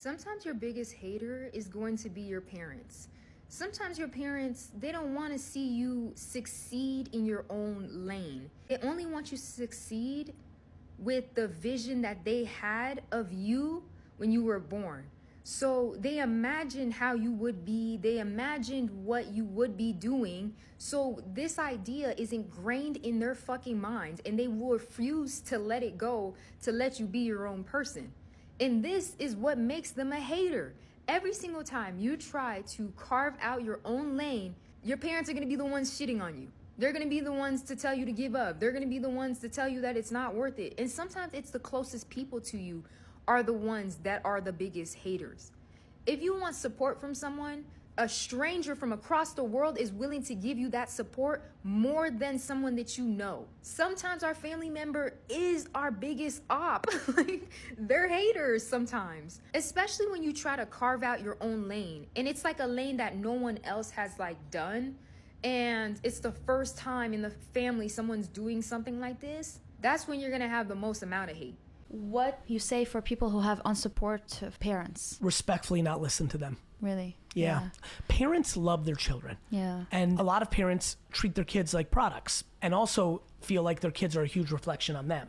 Sometimes your biggest hater is going to be your parents. Sometimes your parents, they don't want to see you succeed in your own lane. They only want you to succeed with the vision that they had of you when you were born. So they imagined how you would be, they imagined what you would be doing. So this idea is ingrained in their fucking minds, and they will refuse to let it go, to let you be your own person. And this is what makes them a hater. Every single time you try to carve out your own lane, your parents are going to be the ones shitting on you. They're going to be the ones to tell you to give up. They're going to be the ones to tell you that it's not worth it. And sometimes it's the closest people to you are the ones that are the biggest haters. If you want support from someone, a stranger from across the world is willing to give you that support more than someone that you know. Sometimes our family member is our biggest op. Like, they're haters sometimes, especially when you try to carve out your own lane. And it's like a lane that no one else has done. And it's the first time in the family someone's doing something like this. That's when you're going to have the most amount of hate. What you say for people who have unsupportive parents? Respectfully not listen to them. Really? Yeah. Parents love their children. Yeah. And a lot of parents treat their kids like products and also feel like their kids are a huge reflection on them,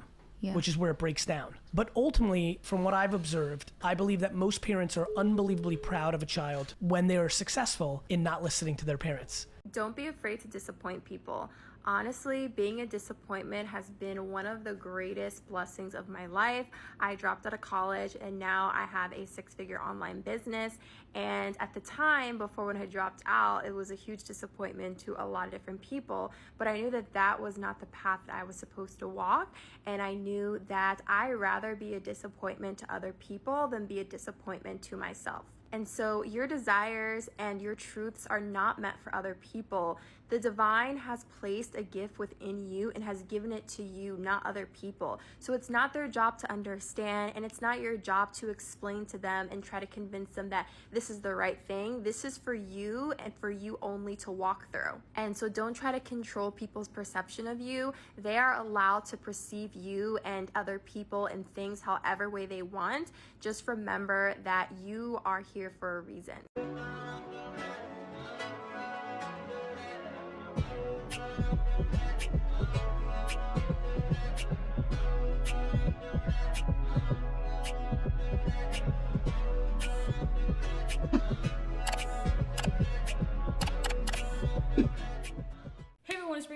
which is where it breaks down. But ultimately, from what I've observed, I believe that most parents are unbelievably proud of a child when they are successful in not listening to their parents. Don't be afraid to disappoint people. Honestly, being a disappointment has been one of the greatest blessings of my life. I dropped out of college and now I have a 6-figure online business. And at the time, before when I dropped out, it was a huge disappointment to a lot of different people. But I knew that that was not the path that I was supposed to walk. And I knew that I'd rather be a disappointment to other people than be a disappointment to myself. And so your desires and your truths are not meant for other people. The divine has placed a gift within you and has given it to you, not other people. So it's not their job to understand, and it's not your job to explain to them and try to convince them that this is the right thing. This is for you and for you only to walk through. And so don't try to control people's perception of you. They are allowed to perceive you and other people and things however way they want. Just remember that you are here for a reason.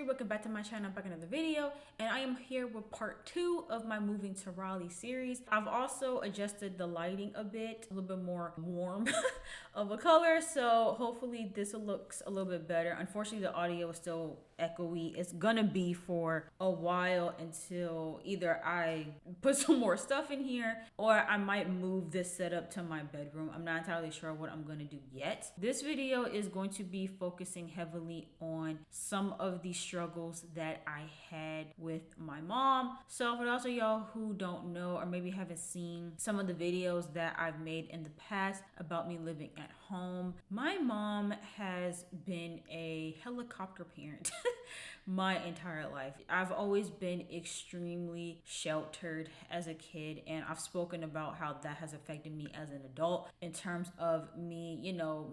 Welcome back to my channel. Back in another video, and I am here with part 2 of my moving to Raleigh series. I've also adjusted the lighting a bit, a little bit more warm of a color, so hopefully this looks a little bit better. Unfortunately, the audio is still echoey. It's gonna be for a while until either I put some more stuff in here or I might move this setup to my bedroom. I'm not entirely sure what I'm gonna do yet. This video is going to be focusing heavily on some of the struggles that I had with my mom. So for those of y'all who don't know or maybe haven't seen some of the videos that I've made in the past about me living at home, my mom has been a helicopter parent my entire life. I've always been extremely sheltered as a kid, and I've spoken about how that has affected me as an adult in terms of me,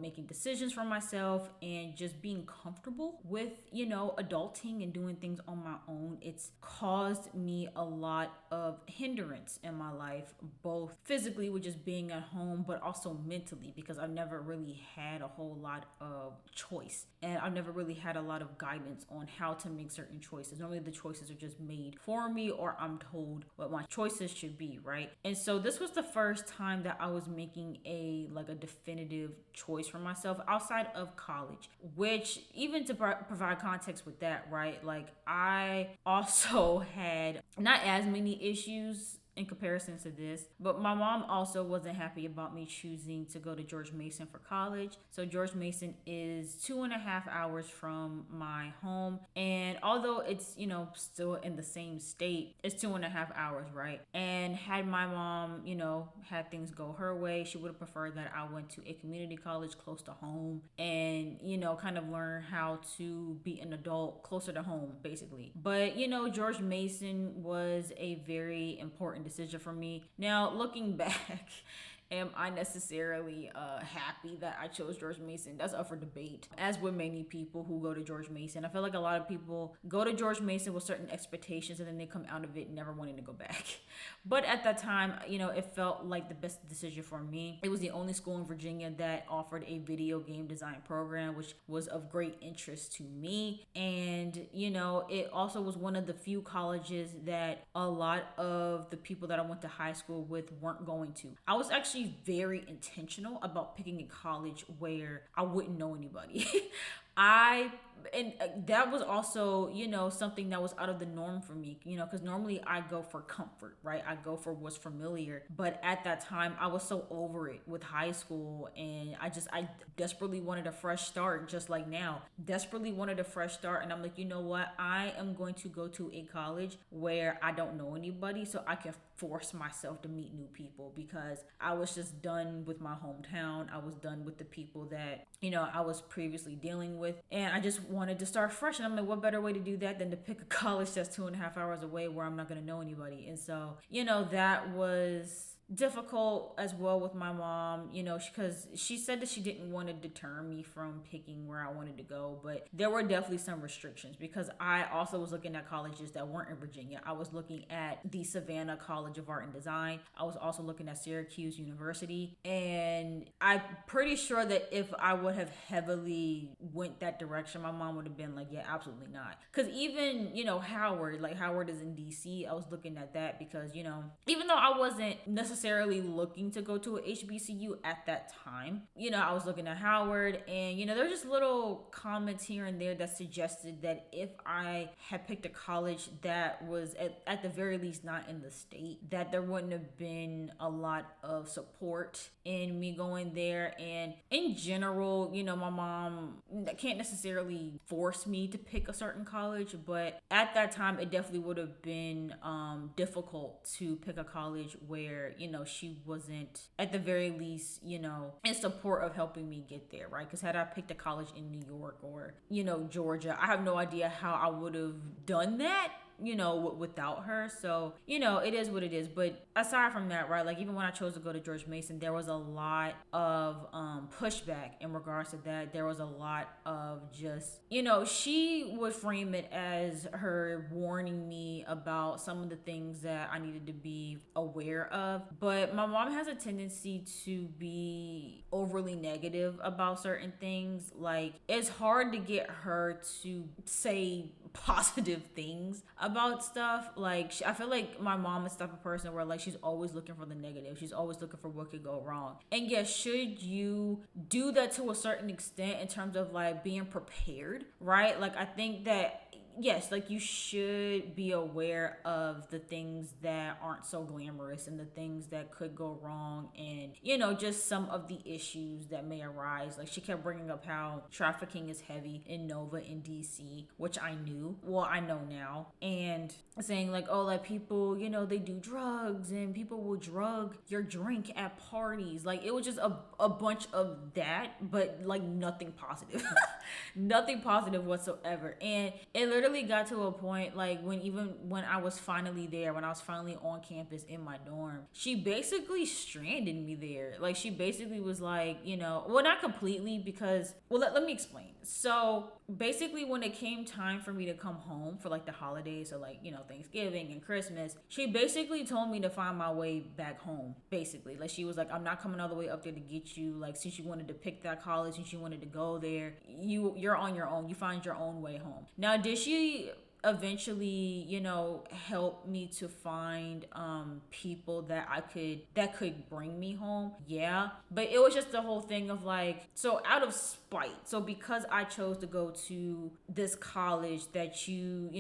making decisions for myself and just being comfortable with, adulting and doing things on my own. It's caused me a lot of hindrance in my life, both physically with just being at home, but also mentally, because I've never really had a whole lot of choice and I've never really had a lot of guidance on how to make certain choices. Normally the choices are just made for me or I'm told what my choices should be, right? And so this was the first time that I was making a definitive choice for myself outside of college, which, even to provide context with that, right? I also had not as many issues in comparison to this, but my mom also wasn't happy about me choosing to go to George Mason for college. So George Mason is 2.5 hours from my home, and although it's still in the same state, it's 2.5 hours, right? And had my mom had things go her way, she would have preferred that I went to a community college close to home and kind of learn how to be an adult closer to home, basically. But George Mason was a very important decision for me. Now, looking back am I necessarily happy that I chose George Mason? That's up for debate, as with many people who go to George Mason. I feel like a lot of people go to George Mason with certain expectations and then they come out of it never wanting to go back. But at that time, it felt like the best decision for me. It was the only school in Virginia that offered a video game design program, which was of great interest to me. And, it also was one of the few colleges that a lot of the people that I went to high school with weren't going to. I was actually very intentional about picking a college where I wouldn't know anybody. And that was also, something that was out of the norm for me, because normally I go for comfort, right? I go for what's familiar. But at that time, I was so over it with high school. And I desperately wanted a fresh start, just like now. Desperately wanted a fresh start. And I'm like, you know what? I am going to go to a college where I don't know anybody so I can force myself to meet new people, because I was just done with my hometown. I was done with the people that, I was previously dealing with. And I just wanted to start fresh. And I'm like, what better way to do that than to pick a college that's 2.5 hours away where I'm not going to know anybody? And so, that was difficult as well with my mom, because she said that she didn't want to deter me from picking where I wanted to go, but there were definitely some restrictions, because I also was looking at colleges that weren't in Virginia. I was looking at the Savannah College of Art and Design. I was also looking at Syracuse University, and I'm pretty sure that if I would have heavily went that direction, my mom would have been like, yeah, absolutely not. Because even, Howard is in DC. I was looking at that because, even though I wasn't necessarily looking to go to a HBCU at that time, I was looking at Howard, and there were just little comments here and there that suggested that if I had picked a college that was at the very least not in the state, that there wouldn't have been a lot of support in me going there. And in general, my mom can't necessarily force me to pick a certain college, but at that time it definitely would have been difficult to pick a college where she wasn't at the very least in support of helping me get there, right? Because had I picked a college in New York or Georgia, I have no idea how I would have done that without her. So it is what it is. But aside from that, right, like even when I chose to go to George Mason, there was a lot of pushback in regards to that. There was a lot of just she would frame it as her warning me about some of the things that I needed to be aware of. But my mom has a tendency to be overly negative about certain things. Like, it's hard to get her to say positive things about stuff. Like, I feel like my mom is the type of person where like she's always looking for the negative. She's always looking for what could go wrong. And yes, should you do that to a certain extent in terms of like being prepared, right? Like, I think that yes, like you should be aware of the things that aren't so glamorous and the things that could go wrong, and just some of the issues that may arise. Like, she kept bringing up how trafficking is heavy in Nova in DC, which I knew. Well, I know now. And saying like, oh, like people, they do drugs and people will drug your drink at parties. Like, it was just a bunch of that, but like nothing positive. Nothing positive whatsoever. And it literally got to a point like when I was finally there, when I was finally on campus in my dorm, she basically stranded me there. Like, she basically was like, well, not completely, because, well, let me explain. So basically when it came time for me to come home for like the holidays, so like, Thanksgiving and Christmas, she basically told me to find my way back home. Basically, like, she was like, I'm not coming all the way up there to get you. Like, since you wanted to pick that college, since you wanted to go there, you're on your own. You find your own way home. Now, did she eventually, help me to find people that could bring me home? Yeah. But it was just the whole thing of like, so out of spite, so because I chose to go to this college that you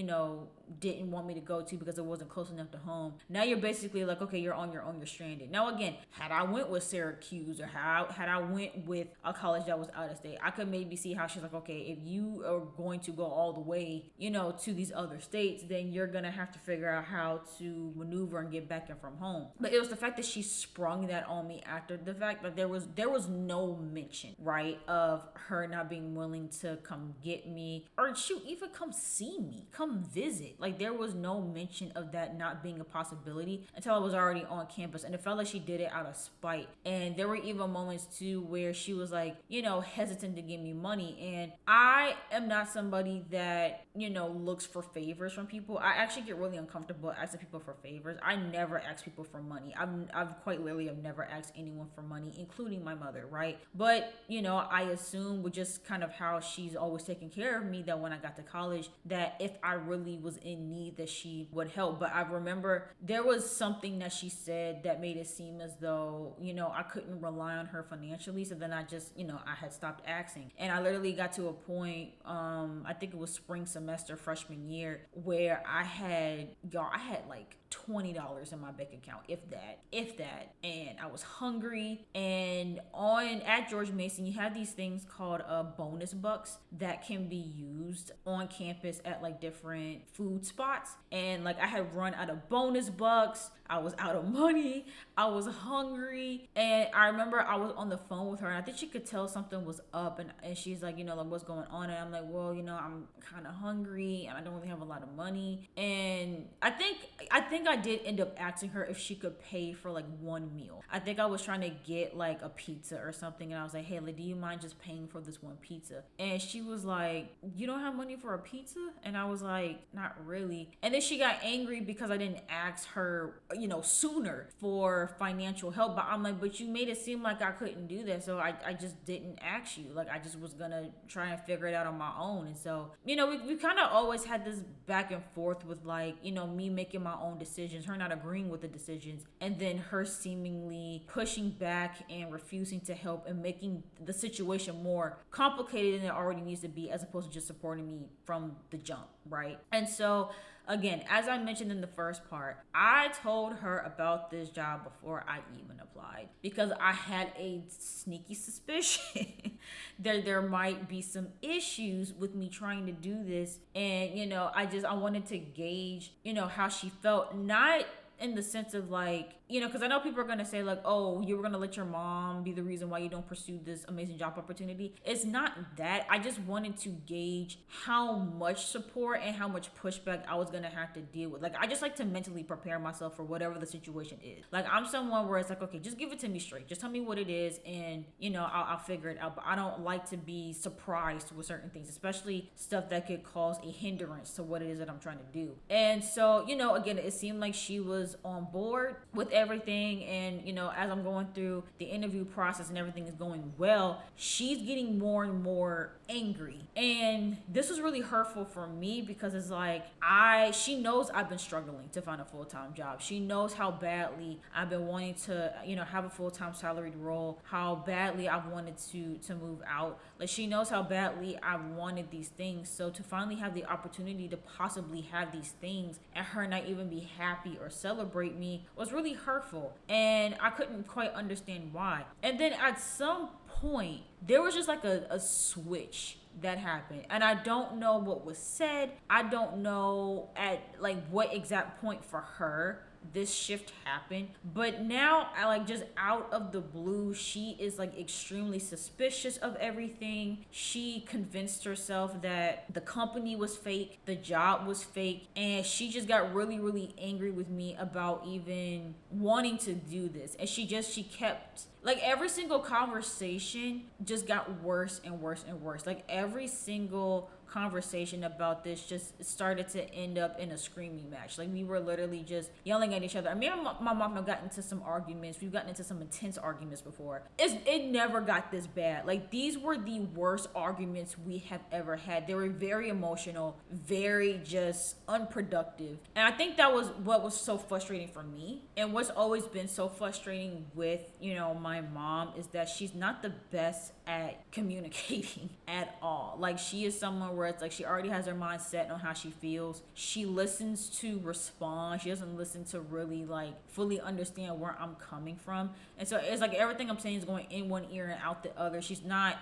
didn't want me to go to because it wasn't close enough to home, now you're basically like, okay, you're on your own, you're stranded. Now again, had I went with Syracuse or had I went with a college that was out of state, I could maybe see how she's like, okay, if you are going to go all the way to these other states, then you're gonna have to figure out how to maneuver and get back and from home. But it was the fact that she sprung that on me after the fact that there was no mention, right, of her not being willing to come get me, or shoot, even come see me, come visit. Like there was no mention of that not being a possibility until I was already on campus, and it felt like she did it out of spite. And there were even moments too where she was like, hesitant to give me money, and I am not somebody that looks for favors from people. I actually get really uncomfortable asking people for favors. I never ask people for money. I've quite literally have never asked anyone for money, including my mother, right? But I assume with just kind of how she's always taken care of me, that when I got to college, that if I really was in need, that she would help. But I remember there was something that she said that made it seem as though I couldn't rely on her financially. So then I just I had stopped asking, and I literally got to a point, I think it was spring semester freshman year, where I had like $20 in my bank account, if that, and I was hungry. And at George Mason, you have these things called bonus bucks that can be used on campus at like different food spots, and like I had run out of bonus bucks. I was out of money. I was hungry, and I remember I was on the phone with her, and I think she could tell something was up, and she's like, like, what's going on? And I'm like, well, I'm kind of hungry, and I don't really have a lot of money. And I think I did end up asking her if she could pay for like one meal. I think I was trying to get like a pizza or something, and I was like, hey, like, do you mind just paying for this one pizza? And she was like, you don't have money for a pizza? And I was like, not really. And then she got angry because I didn't ask her sooner for financial help. But I'm like, but you made it seem like I couldn't do that, so I just didn't ask you. Like I just was gonna try and figure it out on my own. And so we kind of always had this back and forth with like me making my own decisions, her not agreeing with the decisions, and then her seemingly pushing back and refusing to help, and making the situation more complicated than it already needs to be, as opposed to just supporting me from the jump, right? And so again, as I mentioned in the first part, I told her about this job before I even applied, because I had a sneaky suspicion that there might be some issues with me trying to do this. And I wanted to gauge how she felt, not in the sense of like, because I know people are going to say like, oh, you were going to let your mom be the reason why you don't pursue this amazing job opportunity. It's not that. I just wanted to gauge how much support and how much pushback I was going to have to deal with. Like, I just like to mentally prepare myself for whatever the situation is. Like, I'm someone where it's like, okay, just give it to me straight. Just tell me what it is, and, I'll figure it out. But I don't like to be surprised with certain things, especially stuff that could cause a hindrance to what it is that I'm trying to do. And so, again, it seemed like she was on board with everything. And as I'm going through the interview process and everything is going well, she's getting more and more angry. And this was really hurtful for me, because it's like she knows I've been struggling to find a full-time job. She knows how badly I've been wanting to have a full-time salaried role, how badly I've wanted to move out. Like, she knows how badly I've wanted these things. So to finally have the opportunity to possibly have these things and her not even be happy or celebrate me was really hurtful, and I couldn't quite understand why. And then at some point there was just like a switch that happened, and I don't know what was said. I don't know at like what exact point for her this shift happened, but now I like just out of the blue, she is like extremely suspicious of everything. She convinced herself that the company was fake, the job was fake, and she just got really, really angry with me about even wanting to do this. And she kept like, every single conversation just got worse and worse and worse. Like, every single conversation about this just started to end up in a screaming match. Like, we were literally just yelling at each other. I mean, my mom have gotten into some arguments. We've gotten into some intense arguments before. It never got this bad. Like, these were the worst arguments we have ever had. They were very emotional, very just unproductive. And I think that was what was so frustrating for me. And what's always been so frustrating with, my mom is that she's not the best at communicating at all. Like, she is someone where it's like she already has her mind set on how she feels. She listens to respond. She doesn't listen to really like fully understand where I'm coming from. And so it's like everything I'm saying is going in one ear and out the other. She's not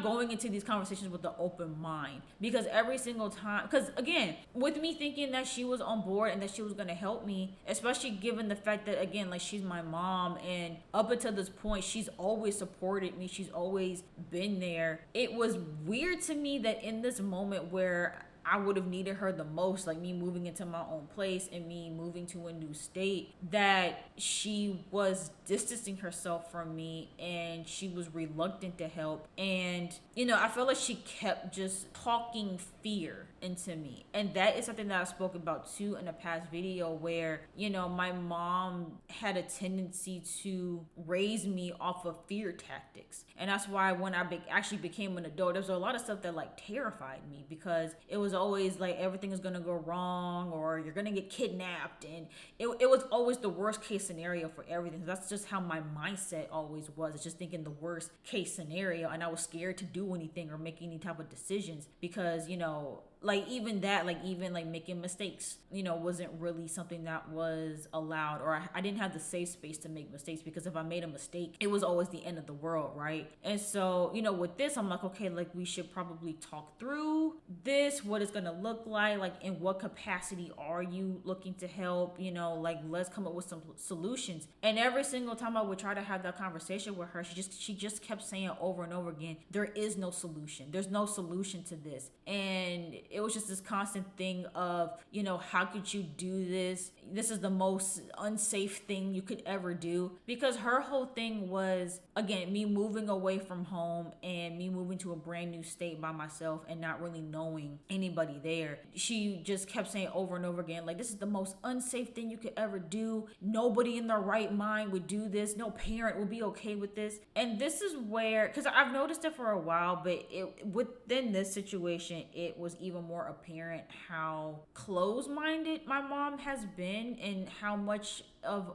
going into these conversations with an open mind, because every single time, because again, with me thinking that she was on board and that she was going to help me, especially given the fact that, again, like, she's my mom, and up until this point she's always supported me, she's always been there. It was weird to me that in this moment where I would have needed her the most, like me moving into my own place and me moving to a new state, that she was distancing herself from me and she was reluctant to help. And, you know, I feel like she kept just talking fear into me. And that is something that I spoke about too in a past video, where, you know, my mom had a tendency to raise me off of fear tactics. And that's why when I actually became an adult, there's a lot of stuff that like terrified me, because it was always like everything is gonna go wrong or you're gonna get kidnapped, and it was always the worst case scenario for everything. That's just how my mindset always was. It's just thinking the worst case scenario, and I was scared to do anything or make any type of decisions, because, you know, like even that, like even like making mistakes, you know, wasn't really something that was allowed, or I didn't have the safe space to make mistakes, because if I made a mistake, it was always the end of the world, right? And so, you know, with this, I'm like, okay, like we should probably talk through this, what it's gonna look like in what capacity are you looking to help, you know, like let's come up with some solutions. And every single time I would try to have that conversation with her, she just kept saying over and over again, there is no solution. There's no solution to this. And it was just this constant thing of, you know, how could you do this? This is the most unsafe thing you could ever do. Because her whole thing was, again, me moving away from home and me moving to a brand new state by myself and not really knowing anybody there. She just kept saying over and over again, like, this is the most unsafe thing you could ever do. Nobody in their right mind would do this. No parent would be okay with this. And this is where, because I've noticed it for a while, but within this situation, it was even more apparent how close-minded my mom has been and how much of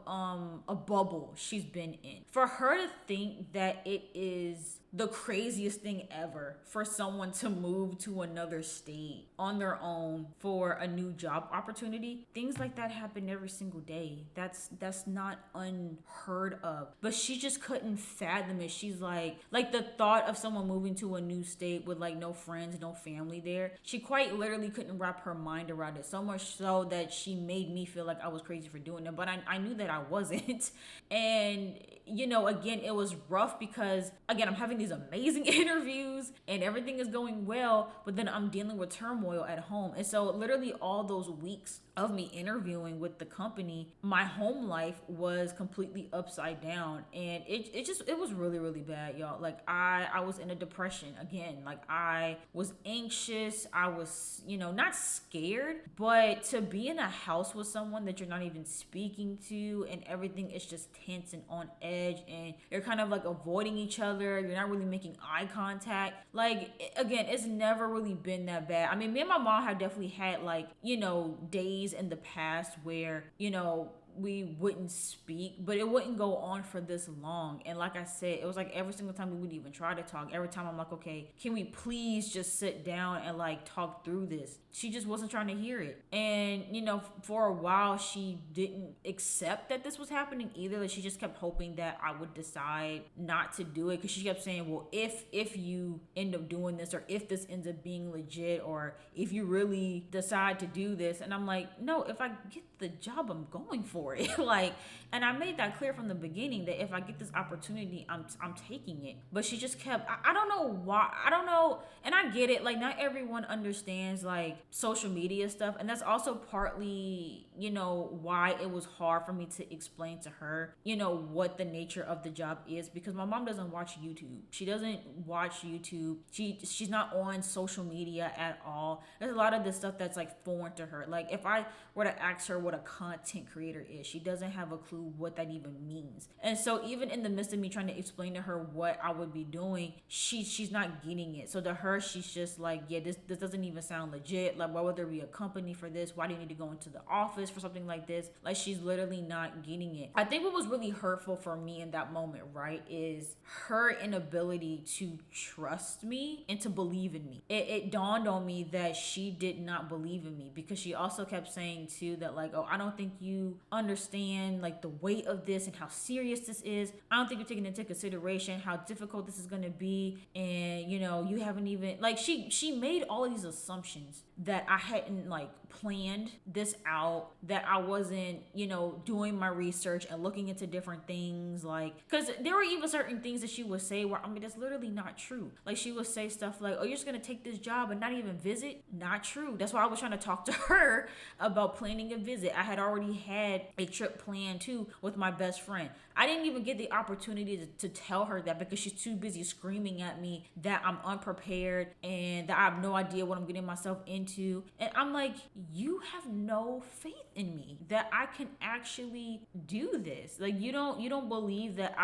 a bubble she's been in. For her to think that it is the craziest thing ever for someone to move to another state on their own for a new job opportunity, things like that happen every single day. That's not unheard of. But she just couldn't fathom it. She's like the thought of someone moving to a new state with like no friends, no family there, she quite literally couldn't wrap her mind around it, so much so that she made me feel like I was crazy for doing it. But I knew that I wasn't. And, you know, again, it was rough because, again, I'm having these amazing interviews and everything is going well, but then I'm dealing with turmoil at home. And so literally all those weeks of me interviewing with the company, my home life was completely upside down. And it was really, really bad, y'all. Like I was in a depression again. Like I was anxious. I was, you know, not scared, but to be in a house with someone that you're not even speaking to and everything is just tense and on edge and you're kind of like avoiding each other. You're not really making eye contact. Like, again, it's never really been that bad. I mean, me and my mom have definitely had like, you know, days in the past where, you know, we wouldn't speak, but it wouldn't go on for this long. And like I said, it was like every single time we would even try to talk, every time I'm like, okay, can we please just sit down and like talk through this? She just wasn't trying to hear it. And, you know, for a while, she didn't accept that this was happening either. Like, she just kept hoping that I would decide not to do it, because she kept saying, well, if you end up doing this, or if this ends up being legit, or if you really decide to do this. And I'm like, no, if I get the job, I'm going for it. Like, and I made that clear from the beginning that if I get this opportunity, I'm taking it. But she just kept, I don't know why. I don't know. And I get it. Like, not everyone understands like social media stuff. And that's also partly, you know, why it was hard for me to explain to her, you know, what the nature of the job is, because my mom doesn't watch YouTube. She doesn't watch YouTube. She's not on social media at all. There's a lot of this stuff that's like foreign to her. Like, if I were to ask her what a content creator is, she doesn't have a clue what that even means. And so even in the midst of me trying to explain to her what I would be doing, she's not getting it. So to her, she's just like, yeah, this doesn't even sound legit. Like, why would there be a company for this? Why do you need to go into the office for something like this? Like, she's literally not getting it. I think what was really hurtful for me in that moment, right, is her inability to trust me and to believe in me. It dawned on me that she did not believe in me, because she also kept saying too that like, oh, I don't think you understand like the weight of this and how serious this is. I don't think you're taking into consideration how difficult this is going to be. And, you know, you haven't even, like, she made all of these assumptions that I hadn't like planned this out, that I wasn't, you know, doing my research and looking into different things. Like, because there were even certain things that she would say where, I mean, that's literally not true. Like, she would say stuff like, oh, you're just gonna take this job and not even visit. Not true. That's why I was trying to talk to her about planning a visit. I had already had a trip planned too with my best friend. I didn't even get the opportunity to tell her that because she's too busy screaming at me that I'm unprepared and that I have no idea what I'm getting myself into. And I'm like, you have no faith in me that I can actually do this. Like, you don't believe that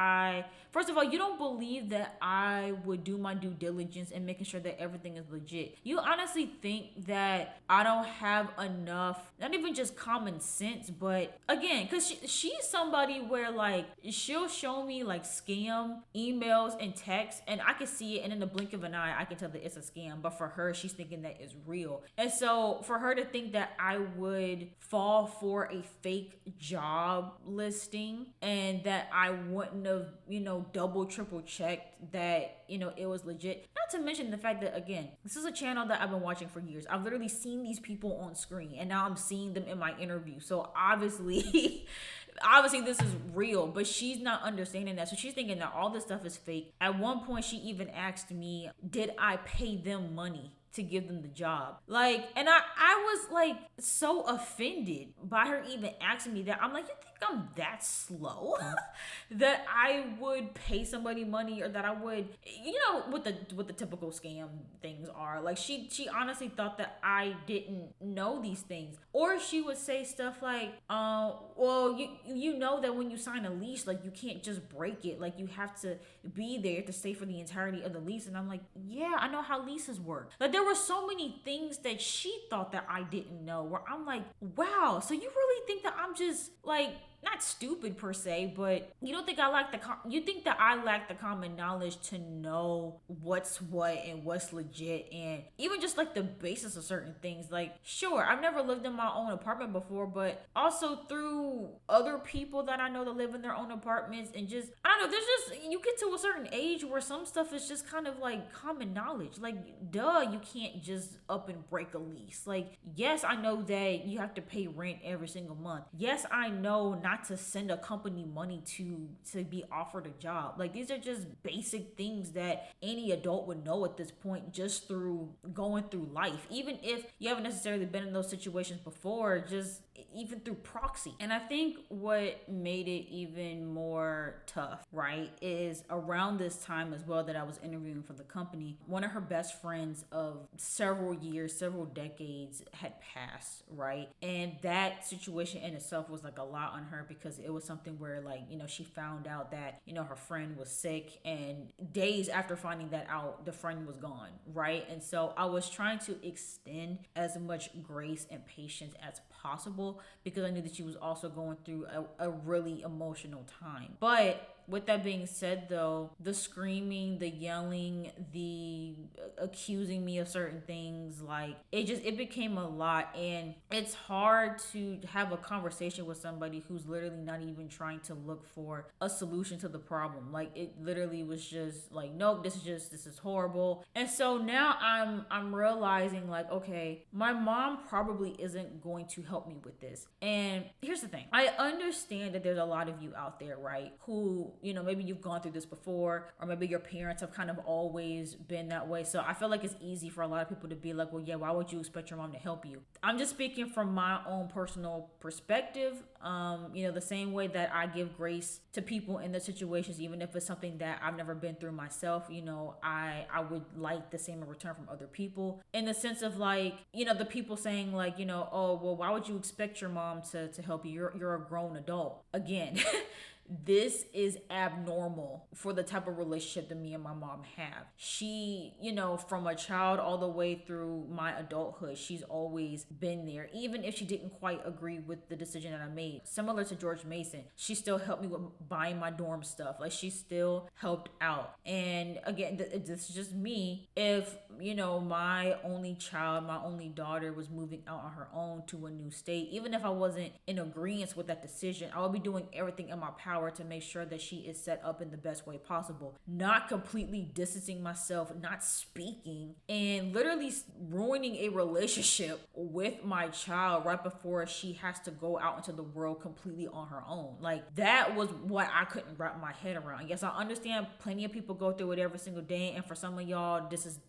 first of all, you don't believe that I would do my due diligence and making sure that everything is legit. You honestly think that I don't have enough, not even just common sense, but again, because she's somebody where like she'll show me like scam emails and texts and I can see it, and in the blink of an eye I can tell that it's a scam, but for her she's thinking that it's real. And so for her to think that I would fall for a fake job listing and that I wouldn't have, you know, double triple checked that, you know, it was legit. Not to mention the fact that, again, this is a channel that I've been watching for years. I've literally seen these people on screen and now I'm seeing them in my interview. So obviously this is real, but she's not understanding that. So she's thinking that all this stuff is fake. At one point she even asked me, did I pay them money to give them the job? Like, and I was like so offended by her even asking me that. I'm like, you think I'm that slow that I would pay somebody money, or that I would, you know, what the typical scam things are. Like, she honestly thought that I didn't know these things. Or she would say stuff like, well, you know that when you sign a lease, like, you can't just break it. Like, you have to be there to stay for the entirety of the lease. And I'm like, yeah, I know how leases work. Like, there were so many things that she thought that I didn't know, where I'm like, wow, so you really think that I'm just like, not stupid per se, but you don't think you think that I lack the common knowledge to know what's what and what's legit, and even just like the basis of certain things. Like, sure, I've never lived in my own apartment before, but also through other people that I know that live in their own apartments, and just, I don't know, there's just, you get to a certain age where some stuff is just kind of like common knowledge. Like, duh, you can't just up and break a lease. Like, yes, I know that you have to pay rent every single month. Yes, I know not to send a company money to be offered a job. Like, these are just basic things that any adult would know at this point, just through going through life. Even if you haven't necessarily been in those situations before, just even through proxy. And I think what made it even more tough, right, is around this time as well that I was interviewing for the company, one of her best friends of several years, several decades had passed, right? And that situation in itself was like a lot on her, because it was something where, like, you know, she found out that, you know, her friend was sick, and days after finding that out, the friend was gone, right? And so I was trying to extend as much grace and patience as possible, because I knew that she was also going through a really emotional time. But with that being said, though, the screaming, the yelling, the accusing me of certain things, like, it became a lot. And it's hard to have a conversation with somebody who's literally not even trying to look for a solution to the problem. Like, it literally was just like, nope, this is horrible. And so now I'm realizing, like, okay, my mom probably isn't going to help me with this. And here's the thing. I understand that there's a lot of you out there, right, who, you know, maybe you've gone through this before, or maybe your parents have kind of always been that way. So I feel like it's easy for a lot of people to be like, well, yeah, why would you expect your mom to help you? I'm just speaking from my own personal perspective. You know, the same way that I give grace to people in the situations, even if it's something that I've never been through myself, you know, I would like the same in return from other people, in the sense of, like, you know, the people saying, like, you know, oh, well, why would you expect your mom to help you? You're a grown adult. Again, this is abnormal for the type of relationship that me and my mom have. She, from a child all the way through my adulthood, she's always been there. Even if she didn't quite agree with the decision that I made, similar to George Mason, she still helped me with buying my dorm stuff. Like, she still helped out. And again, this is just me. If, my only child, my only daughter was moving out on her own to a new state, even if I wasn't in agreement with that decision, I would be doing everything in my power to make sure that she is set up in the best way possible. Not completely distancing myself, not speaking, and literally ruining a relationship with my child right before she has to go out into the world completely on her own. Like, that was what I couldn't wrap my head around. Yes, I understand plenty of people go through it every single day, and for some of y'all, this is,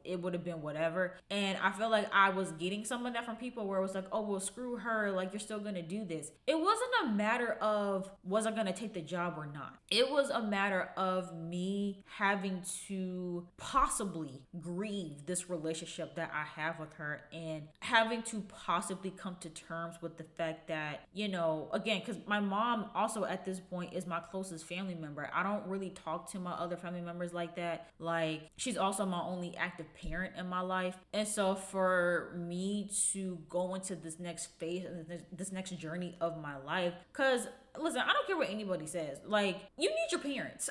it would have been whatever. And I feel like I was getting some of that from people where it was like, oh, well, screw her, like, you're still gonna do this. It wasn't a matter of was I gonna take the job or not. It was a matter of me having to possibly grieve this relationship that I have with her, and having to possibly come to terms with the fact that, again, because my mom also at this point is my closest family member. I don't really talk to my other family members like that. Like, she's also my only active parent in my life. And so for me to go into this next phase, this next journey of my life, because listen, I don't care what anybody says. Like, you need your parents.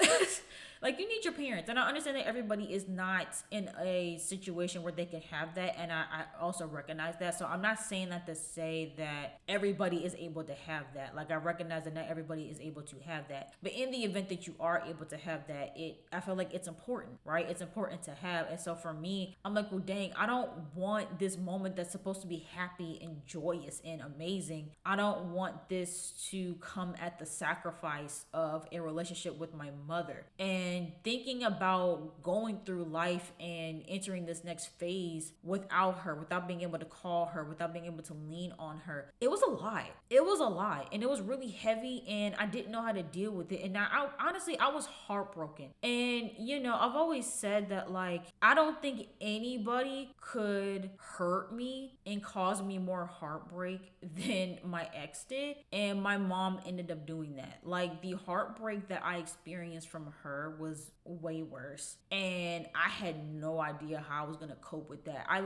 Like, you need your parents. And I understand that everybody is not in a situation where they can have that. And I also recognize that. So I'm not saying that to say that everybody is able to have that. Like, I recognize that not everybody is able to have that. But in the event that you are able to have that, I feel like it's important, right? It's important to have. And so for me, I'm like, well, dang, I don't want this moment that's supposed to be happy and joyous and amazing. I don't want this to come at the sacrifice of a relationship with my mother. And thinking about going through life and entering this next phase without her, without being able to call her, without being able to lean on her, it was a lie. It was a lie. And it was really heavy, and I didn't know how to deal with it. And now, I was heartbroken. And, I've always said that, like, I don't think anybody could hurt me and cause me more heartbreak than my ex did. And my mom ended up doing that. Like, the heartbreak that I experienced from her was way worse, and I had no idea how I was gonna cope with that. I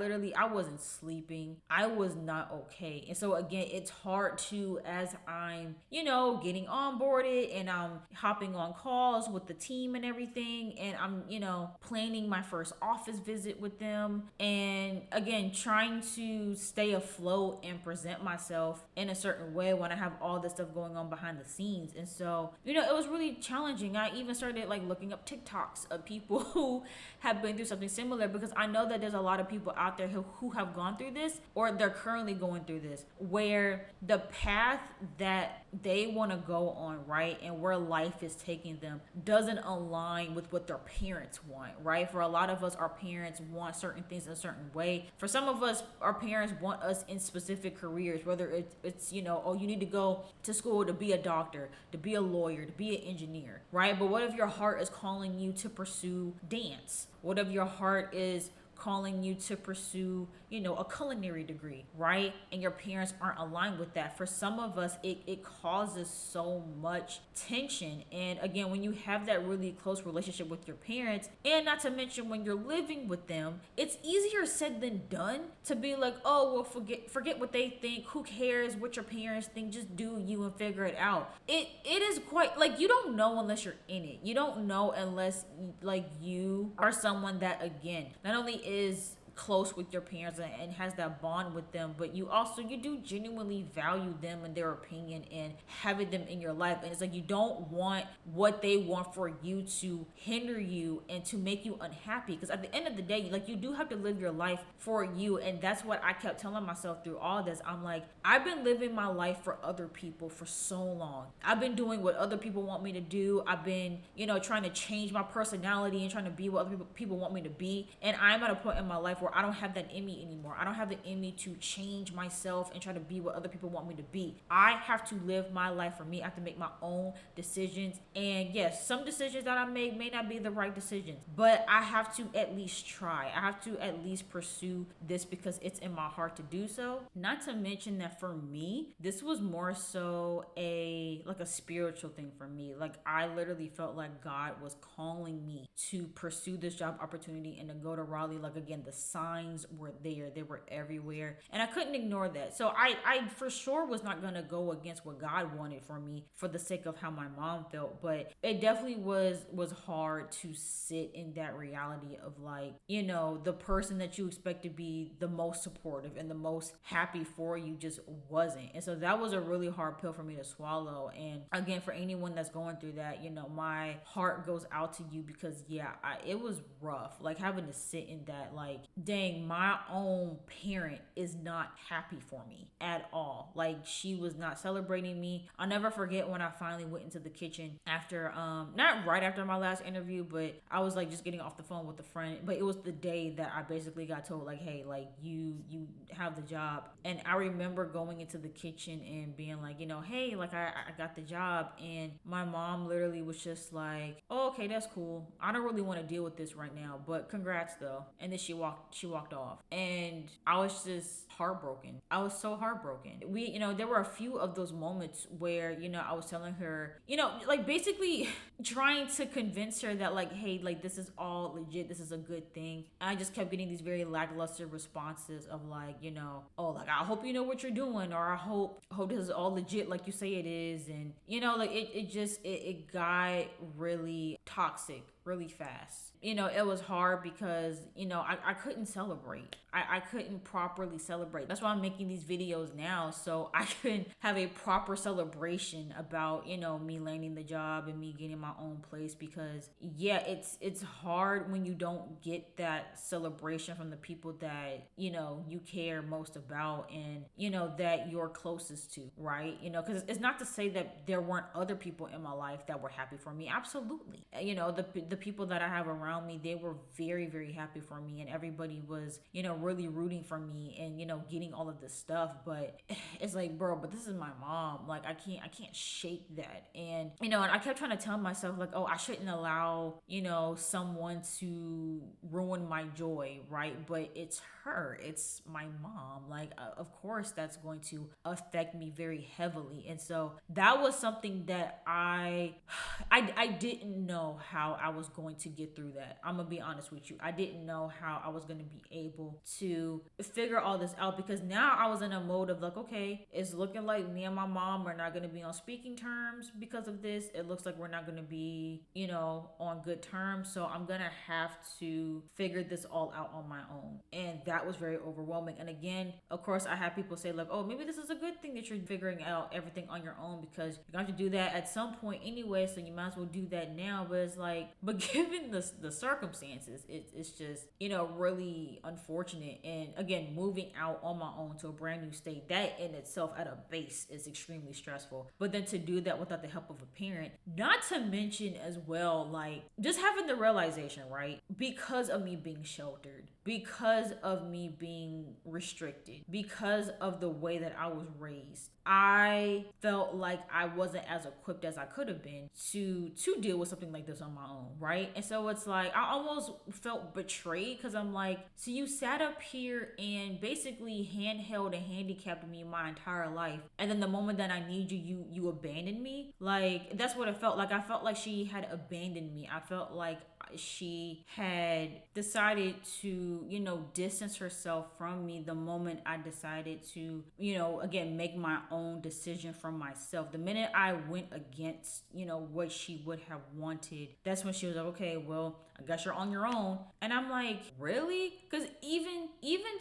wasn't sleeping. I was not okay. And so again, it's hard to, as I'm getting onboarded and I'm hopping on calls with the team and everything, and I'm planning my first office visit with them, and again trying to stay afloat and present myself in a certain way when I have all this stuff going on behind the scenes. And so it was really challenging. I even started like looking up TikToks of people who have been through something similar, because I know that there's a lot of people out there who have gone through this, or they're currently going through this, where the path that they want to go on, right, and where life is taking them doesn't align with what their parents want, right? For a lot of us, our parents want certain things in a certain way. For some of us, our parents want us in specific careers, whether it's oh, you need to go to school to be a doctor, to be a lawyer, to be an engineer, right? But what if your heart is calling you to pursue dance? What if your heart is calling you to pursue, a culinary degree, right? And your parents aren't aligned with that. For some of us, it causes so much tension. And again, when you have that really close relationship with your parents, and not to mention when you're living with them, it's easier said than done to be like, oh, well, forget what they think. Who cares what your parents think? Just do you and figure it out. It is quite, like, you don't know unless you're in it. You don't know unless, like, you are someone that, again, not only is close with your parents and has that bond with them, but you do genuinely value them and their opinion and having them in your life. And it's like, you don't want what they want for you to hinder you and to make you unhappy, because at the end of the day, like, you do have to live your life for you. And that's what I kept telling myself through all this. I'm like, I've been living my life for other people for so long. I've been doing what other people want me to do. I've been trying to change my personality and trying to be what other people want me to be. And I'm at a point in my life where where I don't have that in me anymore. I don't have the in me to change myself and try to be what other people want me to be. I have to live my life for me. I have to make my own decisions. And yes, some decisions that I make may not be the right decisions, but I have to at least try. I have to at least pursue this because it's in my heart to do so. Not to mention that for me, this was more so a spiritual thing for me. Like, I literally felt like God was calling me to pursue this job opportunity and to go to Raleigh. Like, again, the signs were there, they were everywhere, and I couldn't ignore that. So I for sure was not gonna go against what God wanted for me for the sake of how my mom felt. But it definitely was hard to sit in that reality of, like, you know, the person that you expect to be the most supportive and the most happy for you just wasn't. And so that was a really hard pill for me to swallow. And again, for anyone that's going through that, you know, my heart goes out to you, because yeah, it was rough, like having to sit in that, like, dang, my own parent is not happy for me at all. Like, she was not celebrating me. I'll never forget when I finally went into the kitchen after not right after my last interview, but I was like just getting off the phone with a friend, but it was the day that I basically got told, like, hey, like, you have the job. And I remember going into the kitchen and being like, you know, hey, like, I got the job. And my mom literally was just like, oh, okay, that's cool. I don't really want to deal with this right now, but congrats though. And then she walked off. And I was just heartbroken. I was so heartbroken. There were a few of those moments where, you know, I was telling her, you know, like, basically trying to convince her that, like, hey, like, this is all legit, this is a good thing. And I just kept getting these very lackluster responses of, like, you know, oh, like, I hope you know what you're doing, or I hope this is all legit like you say it is. And, you know, like, it got really toxic really fast. You know, it was hard because, you know, I couldn't celebrate. I couldn't properly celebrate. That's why I'm making these videos now, so I can have a proper celebration about, you know, me landing the job and me getting my own place. Because yeah, it's hard when you don't get that celebration from the people that, you know, you care most about and, you know, that you're closest to, right? You know, because it's not to say that there weren't other people in my life that were happy for me. Absolutely. You know, the people that I have around me, they were very, very happy for me, and everybody was, you know, really rooting for me and, you know, getting all of this stuff. But it's like, bro, but this is my mom. Like, I can't shake that. And, you know, and I kept trying to tell myself, like, oh, I shouldn't allow, you know, someone to ruin my joy, right? But it's her, it's my mom. Like, of course that's going to affect me very heavily. And so that was something that I didn't know how I was going to get through that. I'm gonna be honest with you. I didn't know how I was gonna be able to figure all this out, because now I was in a mode of, like, okay, it's looking like me and my mom are not gonna be on speaking terms because of this. It looks like we're not gonna be, you know, on good terms. So I'm gonna have to figure this all out on my own. And that was very overwhelming. And again, of course, I have people say, like, oh, maybe this is a good thing that you're figuring out everything on your own, because you're going to have to do that at some point anyway, so you might as well do that now. But it's like, but given the circumstances, it's just, you know, really unfortunate. And again, moving out on my own to a brand new state, that in itself at a base is extremely stressful. But then to do that without the help of a parent, not to mention as well, like, just having the realization, right, because of me being sheltered, because of me being restricted, because of the way that I was raised, I felt like I wasn't as equipped as I could have been to deal with something like this on my own, right? And so it's like, I almost felt betrayed, because I'm like, so you sat up here and basically handheld and handicapped me my entire life, and then the moment that I need you abandoned me. Like, that's what it felt like. I felt like she had abandoned me. I felt like she had decided to, you know, distance herself from me the moment I decided to, you know, again, make my own decision for myself. The minute I went against, you know, what she would have wanted, that's when she was like, okay, well, I guess you're on your own. And I'm like, really? Because even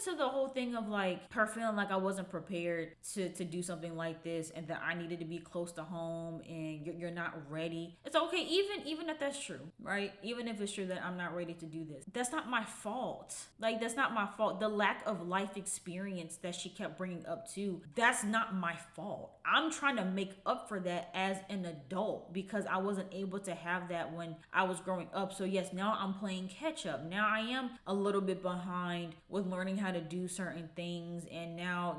to the whole thing of, like, her feeling like I wasn't prepared to do something like this, and that I needed to be close to home, and you're not ready. It's okay, even if that's true, right? Even if it's true that I'm not ready to do this, that's not my fault. Like, that's not my fault. The lack of life experience that she kept bringing up too, that's not my fault. I'm trying to make up for that as an adult, because I wasn't able to have that when I was growing up. So yes, now now I'm playing catch up. Now I am a little bit behind with learning how to do certain things. And now,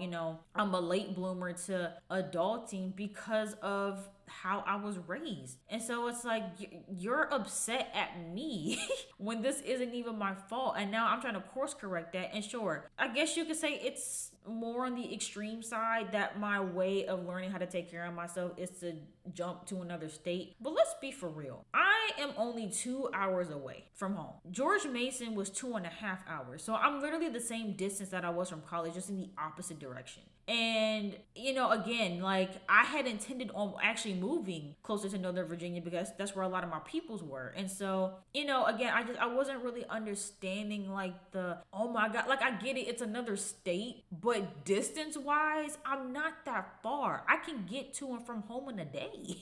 I'm a late bloomer to adulting because of how I was raised. And so it's like, you're upset at me when this isn't even my fault. And now I'm trying to course correct that. And sure, I guess you could say it's more on the extreme side that my way of learning how to take care of myself is to jump to another state. But let's be for real. I am only 2 hours away from home. George Mason was 2.5 hours. So I'm literally the same distance that I was from college, just in the opposite direction. And, again, like I had intended on actually moving closer to Northern Virginia because that's where a lot of my peoples were. And so, again, I wasn't really understanding like oh my God, like I get it. It's another state, but distance wise, I'm not that far. I can get to and from home in a day.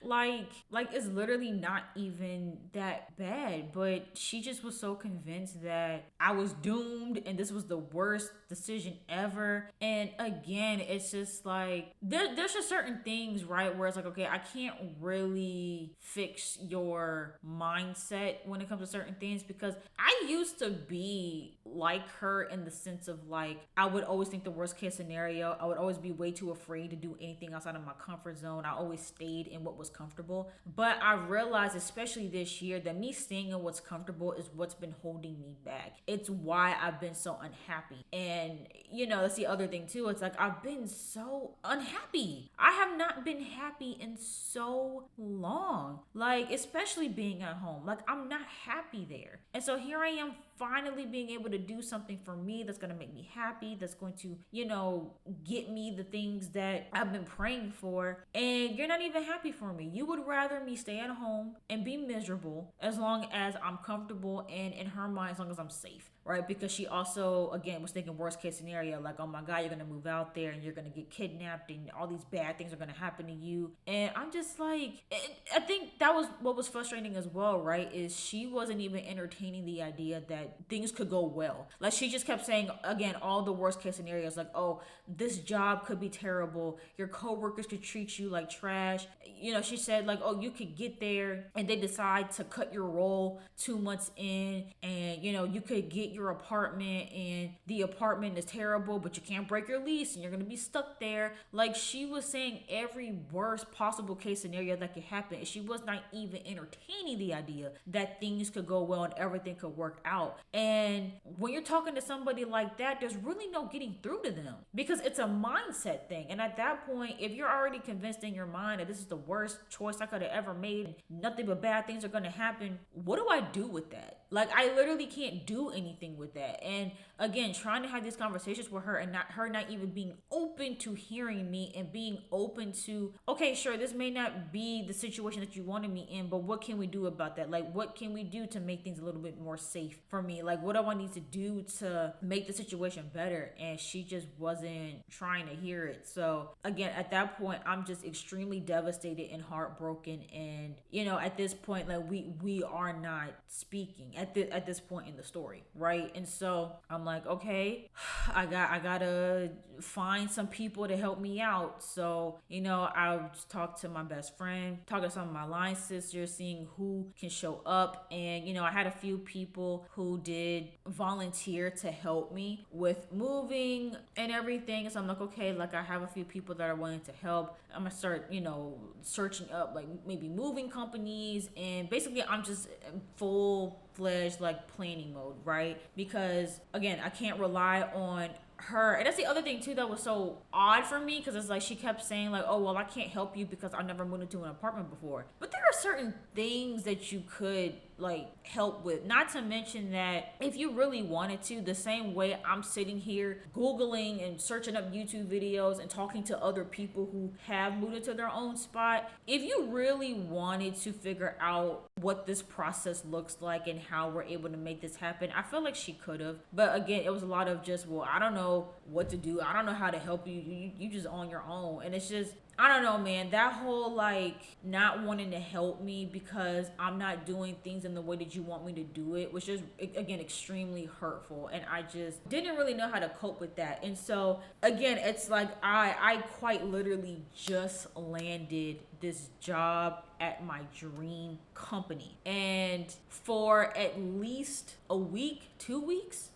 Like it's literally not even that bad, but she just was so convinced that I was doomed and this was the worst decision ever. And again, it's just like there's just certain things, right, where it's like, okay, I can't really fix your mindset when it comes to certain things, because I used to be like her in the sense of like I would always think the worst case scenario. I would always be way too afraid to do anything outside of my comfort zone. I always stayed in what was comfortable. But I realized, especially this year, that me staying in what's comfortable is what's been holding me back. It's why I've been so unhappy. And that's the other thing too. It's like I've been so unhappy. I have not been happy in so long. Like, especially being at home. Like, I'm not happy there. And so here I am finally being able to do something for me that's going to make me happy, that's going to, get me the things that I've been praying for. And you're not even happy for me. You would rather me stay at home and be miserable as long as I'm comfortable, and in her mind, as long as I'm safe. Right? Because she also, again, was thinking worst case scenario, like, oh my God, you're going to move out there and you're going to get kidnapped and all these bad things are going to happen to you. And I'm just like, I think that was what was frustrating as well, right? Is she wasn't even entertaining the idea that things could go well. Like, she just kept saying, again, all the worst case scenarios, like, oh, this job could be terrible. Your coworkers could treat you like trash. She said like, oh, you could get there and they decide to cut your role 2 months in, and, you could get your apartment and the apartment is terrible, but you can't break your lease and you're going to be stuck there. Like, she was saying every worst possible case scenario that could happen, and she was not even entertaining the idea that things could go well and everything could work out. And when you're talking to somebody like that, there's really no getting through to them, because it's a mindset thing. And at that point, if you're already convinced in your mind that this is the worst choice I could have ever made and nothing but bad things are going to happen, what do I do with that? Like, I literally can't do anything with that. And again, trying to have these conversations with her and not even being open to hearing me and being open to, okay, sure, this may not be the situation that you wanted me in, but what can we do about that? Like, what can we do to make things a little bit more safe for me? Like, what do I need to do to make the situation better? And she just wasn't trying to hear it. So again, at that point, I'm just extremely devastated and heartbroken. And at this point, like, we are not speaking at this point in the story, right? And so I'm like, okay, I gotta find some people to help me out. So I'll just talk to my best friend, talk to some of my line sisters, seeing who can show up. And I had a few people who did volunteer to help me with moving and everything. So I'm like, okay, like, I have a few people that are willing to help. I'm gonna start searching up like maybe moving companies, and basically I'm just in full-fledged like planning mode, right? Because again, I can't rely on her. And that's the other thing too that was so odd for me, because it's like she kept saying like, oh, well, I can't help you because I've never moved into an apartment before. But there are certain things that you could like help with, not to mention that if you really wanted to, the same way I'm sitting here Googling and searching up YouTube videos and talking to other people who have moved into their own spot, if you really wanted to figure out what this process looks like and how we're able to make this happen, I feel like she could have. But again, it was a lot of just, well, I don't know what to do, I don't know how to help you, you just on your own. And it's just, I don't know, man, that whole like not wanting to help me because I'm not doing things in the way that you want me to do it was just, again, extremely hurtful. And I just didn't really know how to cope with that. And so again, it's like I quite literally just landed this job at my dream company, and for at least a week, 2 weeks,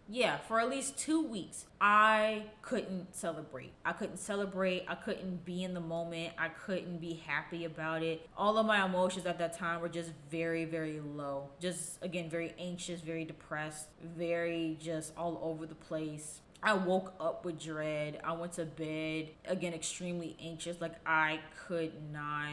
for at least 2 weeks, I couldn't celebrate. I couldn't be in the moment. I couldn't be happy about it. All of my emotions at that time were just very, very low. Just, again, very anxious, very depressed, very just all over the place. I woke up with dread. I went to bed, again, extremely anxious. Like, I could not.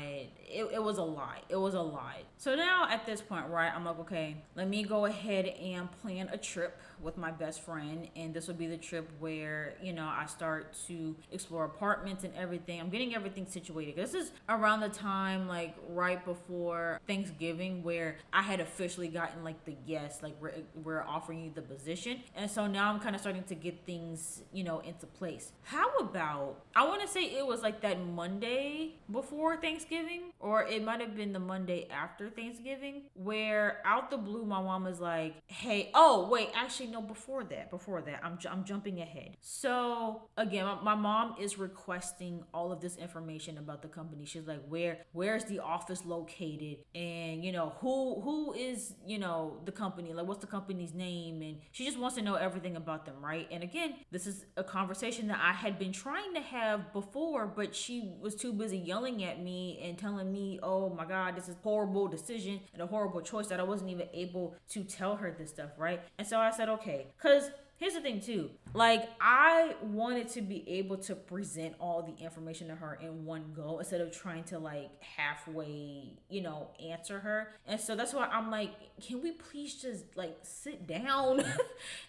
It was a lie. It was a lie. So now at this point, right, I'm like, okay, let me go ahead and plan a trip with my best friend. And this will be the trip where, you know, I start to explore apartments and everything. I'm getting everything situated. This is around the time, like, right before Thanksgiving, where I had officially gotten, like, the yes, like, we're offering you the position. And so now I'm kind of starting to get things, you know, into place. How about, I want to say it was like that Monday before Thanksgiving, or it might have been the Monday after Thanksgiving, where out the blue, my mom was like, hey, oh, wait, actually, no, before that, I'm jumping ahead. So again, my mom is requesting all of this information about the company. She's like, where's the office located? And, you know, who is, you know, the company? Like, what's the company's name? And she just wants to know everything about them, right? And again, this is a conversation that I had been trying to have before, but she was too busy yelling at me and telling me, oh my God, this is a horrible decision and a horrible choice, that I wasn't even able to tell her this stuff, right? And so I said, okay, because here's the thing too, like, I wanted to be able to present all the information to her in one go instead of trying to like halfway, you know, answer her. And so that's why I'm like, can we please just like sit down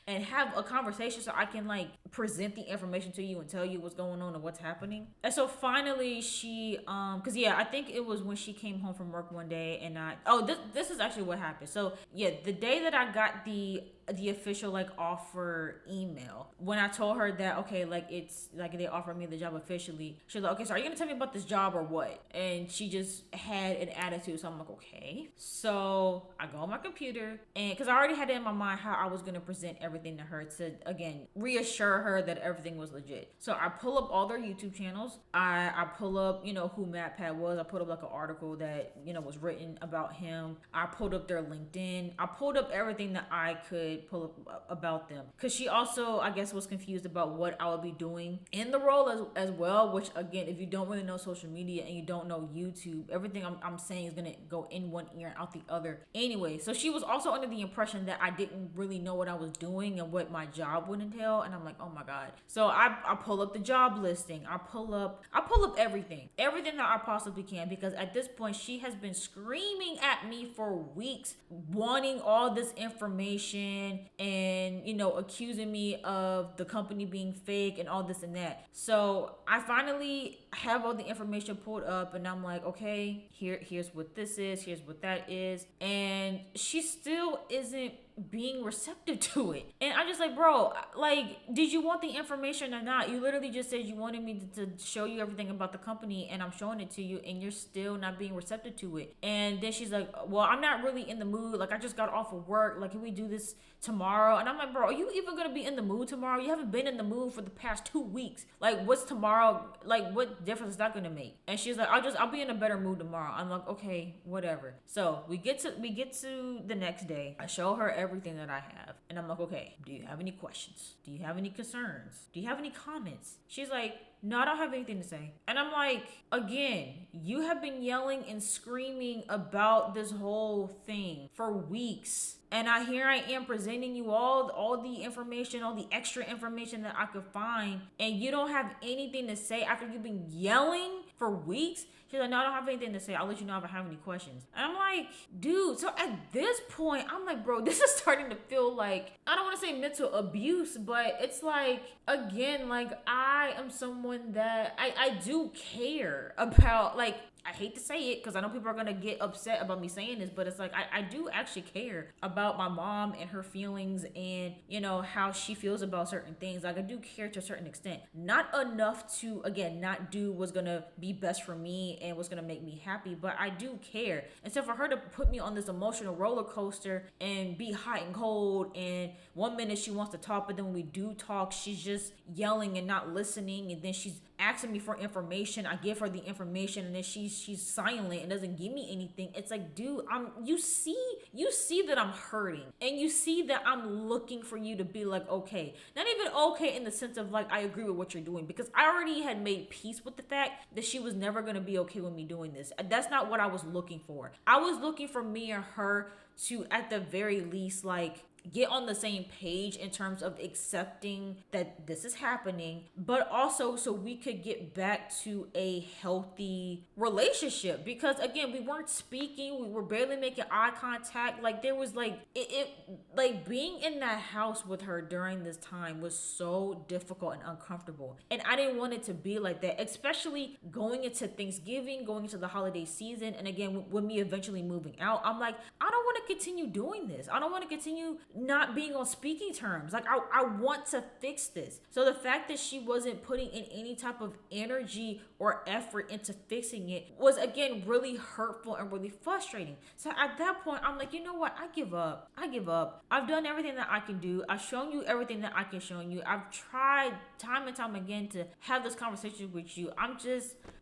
and have a conversation so I can like present the information to you and tell you what's going on and what's happening. And so finally she because I think it was when she came home from work one day, and this is actually what happened. So the day that I got the official like offer email, when I told her that, okay, like, it's like they offered me the job officially, she's like, okay, so are you gonna tell me about this job or what? And she just had an attitude. So I'm like, okay. So I go on my computer, and because I already had it in my mind how I was gonna present everything to her to, again, reassure her that everything was legit. So I pull up all their YouTube channels. I pull up, you know, who MatPat was. I put up like an article that, you know, was written about him. I pulled up their LinkedIn. I pulled up everything that I could pull up about them, because she also, I guess, was confused about what I would be doing in the role as well, which, again, if you don't really know social media and you don't know YouTube, everything I'm saying is gonna go in one ear and out the other anyway. So she was also under the impression that I didn't really know what I was doing and what my job would entail. And I'm like, oh my God. So I pull up the job listing. I pull up everything that I possibly can, because at this point she has been screaming at me for weeks, wanting all this information and, you know, accusing me of the company being fake and all this and that. So I finally have all the information pulled up, and I'm like, okay, here's what this is, here's what that is. And she still isn't being receptive to it. And I'm just like, bro, like, did you want the information or not? You literally just said you wanted me to show you everything about the company, and I'm showing it to you, and you're still not being receptive to it. And then she's like, well, I'm not really in the mood. Like, I just got off of work. Like, can we do this tomorrow? And I'm like, bro, are you even gonna be in the mood tomorrow? You haven't been in the mood for the past 2 weeks. Like, what's tomorrow? Like, what difference is that gonna make? And she's like, I'll be in a better mood tomorrow. I'm like, okay, whatever. So we get to the next day. I show her everything that I have, and I'm like, okay, do you have any questions? Do you have any concerns? Do you have any comments? She's like, no, I don't have anything to say. And I'm like, again, you have been yelling and screaming about this whole thing for weeks. And here I am presenting you all the information, all the extra information that I could find, and you don't have anything to say after you've been yelling for weeks. She's like, no, I don't have anything to say. I'll let you know if I have any questions. And I'm like, dude, so at this point, I'm like, bro, this is starting to feel like, I don't want to say mental abuse, but it's like, again, like I am someone that I do care about, like, I hate to say it because I know people are going to get upset about me saying this, but it's like I do actually care about my mom and her feelings and, you know, how she feels about certain things. Like I do care to a certain extent. Not enough to, again, not do what's going to be best for me and what's going to make me happy, but I do care. And so for her to put me on this emotional roller coaster and be hot and cold, and one minute she wants to talk, but then when we do talk, she's just yelling and not listening, and then she's asking me for information. I give her the information and then she's silent and doesn't give me anything. It's like, dude, you see that I'm hurting, and you see that I'm looking for you to be like, okay, not even okay in the sense of like I agree with what you're doing, because I already had made peace with the fact that she was never going to be okay with me doing this. That's not what I was looking for. I was looking for me and her to, at the very least, like get on the same page in terms of accepting that this is happening, but also so we could get back to a healthy relationship. Because again, we weren't speaking, we were barely making eye contact. Like there was like it like being in that house with her during this time was so difficult and uncomfortable, and I didn't want it to be like that, especially going into Thanksgiving, going into the holiday season. And again, with me eventually moving out, I'm like, I don't want to continue doing this. I don't want to continue not being on speaking terms. Like I want to fix this. So the fact that she wasn't putting in any type of energy or effort into fixing it was, again, really hurtful and really frustrating. So at that point, I'm like, you know what? I give up. I've done everything that I can do. I've shown you everything that I can show you. I've tried time and time again to have this conversation with you.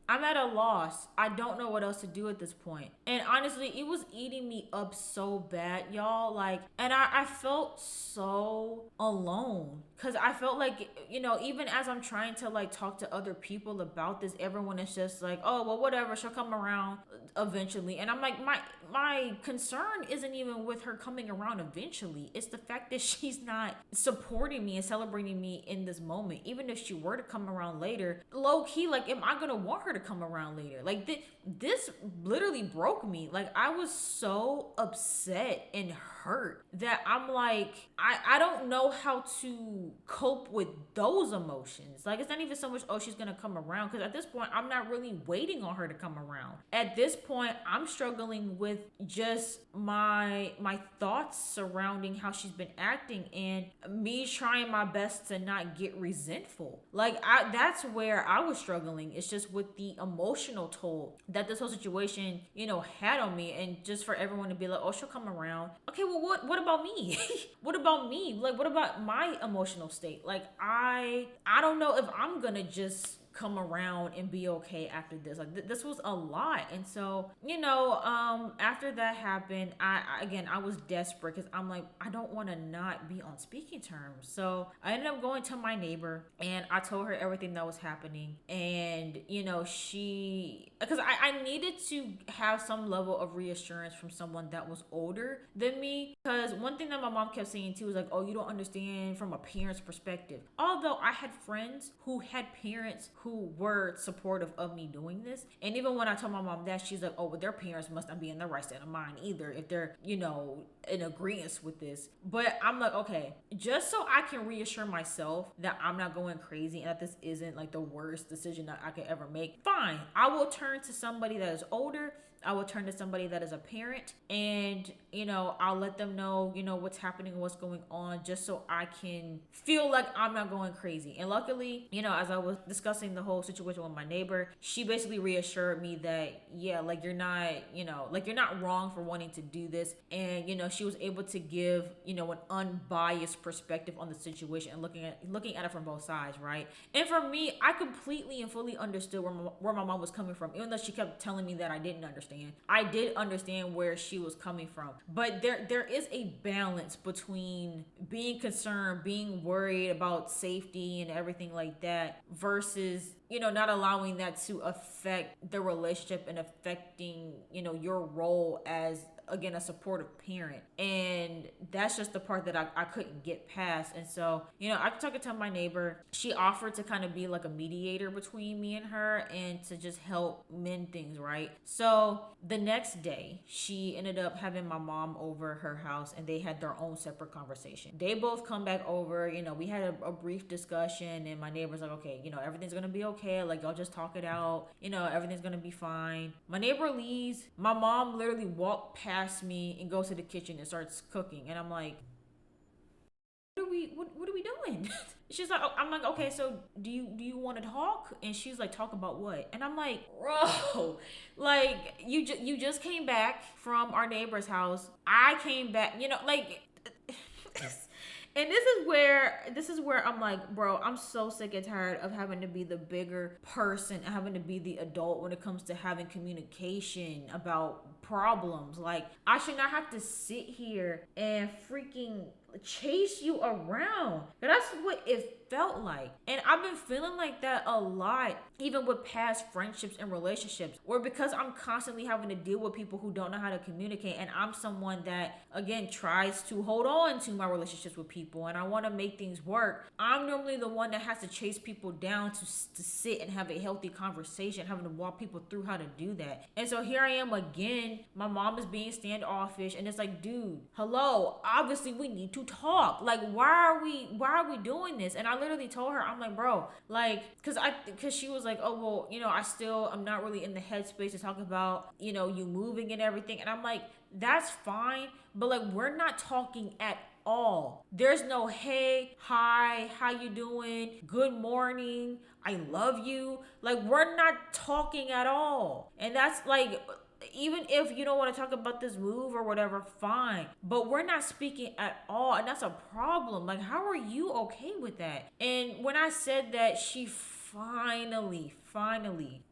I'm at a loss. I don't know what else to do at this point. And honestly, it was eating me up so bad, y'all. Like, and I felt so alone. Cause I felt like, you know, even as I'm trying to like talk to other people about this, everyone is just like, oh, well, whatever, she'll come around eventually. And I'm like, my concern isn't even with her coming around eventually. It's the fact that she's not supporting me and celebrating me in this moment. Even if she were to come around later, low key, like, am I gonna want her to come around later? Like this literally broke me. Like I was so upset and hurt that I'm like, I don't know how to cope with those emotions. Like it's not even so much, oh, she's gonna come around, because at this point I'm not really waiting on her to come around. At this point I'm struggling with just my thoughts surrounding how she's been acting, and me trying my best to not get resentful. Like that's where I was struggling. It's just with the emotional toll that this whole situation, you know, had on me. And just for everyone to be like, oh, she'll come around. Okay, well, what about me? What about me? Like, what about my emotional state? Like, I don't know if I'm gonna just come around and be okay after this. Like this was a lot. And so, you know, after that happened, I was desperate, because I'm like, I don't want to not be on speaking terms. So I ended up going to my neighbor and I told her everything that was happening. And, you know, because I needed to have some level of reassurance from someone that was older than me. Because one thing that my mom kept saying too was like, oh, you don't understand from a parent's perspective. Although I had friends who had parents who were supportive of me doing this. And even when I told my mom that, she's like, oh, well, their parents must not be in the right state of mind either if they're, you know, in agreement with this. But I'm like, okay, just so I can reassure myself that I'm not going crazy and that this isn't like the worst decision that I could ever make, fine, I will turn to somebody that is older. I will turn to somebody that is a parent, and, you know, I'll let them know, you know, what's happening, what's going on, just so I can feel like I'm not going crazy. And luckily, you know, as I was discussing the whole situation with my neighbor, she basically reassured me that, yeah, like you're not, you know, like you're not wrong for wanting to do this. And, you know, she was able to give, you know, an unbiased perspective on the situation and looking at it from both sides, right? And for me, I completely and fully understood where my mom was coming from, even though she kept telling me that I didn't understand. I did understand where she was coming from, but there is a balance between being concerned, being worried about safety and everything like that, versus, you know, not allowing that to affect the relationship and affecting, you know, your role as again, a supportive parent. And that's just the part that I couldn't get past. And so, you know, I talked to my neighbor. She offered to kind of be like a mediator between me and her and to just help mend things, right? So the next day, she ended up having my mom over her house, and they had their own separate conversation. They both come back over, you know, we had a brief discussion, and my neighbor's like, okay, you know, everything's gonna be okay. Like, y'all just talk it out. You know, everything's gonna be fine. My neighbor leaves. My mom literally walked past me and goes to the kitchen and starts cooking. And I'm like, what are we doing? She's like, oh, I'm like, okay, so do you want to talk? And she's like, talk about what? And I'm like, bro, like you just came back from our neighbor's house. I came back, you know, like. And this is where I'm like, bro, I'm so sick and tired of having to be the bigger person, having to be the adult when it comes to having communication about problems. Like, I should not have to sit here and freaking chase you around. That's what it felt like. And I've been feeling like that a lot, even with past friendships and relationships, or because I'm constantly having to deal with people who don't know how to communicate. And I'm someone that, again, tries to hold on to my relationships with people, and I want to make things work. I'm normally the one that has to chase people down to sit and have a healthy conversation, having to walk people through how to do that. And so here I am again. My mom is being standoffish, and it's like, dude, hello, obviously we need to talk. Like, why are we doing this? And I literally told her, I'm like, bro, like, cause she was like, oh, well, you know, I'm not really in the headspace to talk about, you know, you moving and everything. And I'm like, that's fine, but like, we're not talking at all. There's no, hey, hi, how you doing? Good morning. I love you. Like, we're not talking at all. And that's like, even if you don't want to talk about this move or whatever, fine. But we're not speaking at all. And that's a problem. Like, how are you okay with that? And when I said that, she finally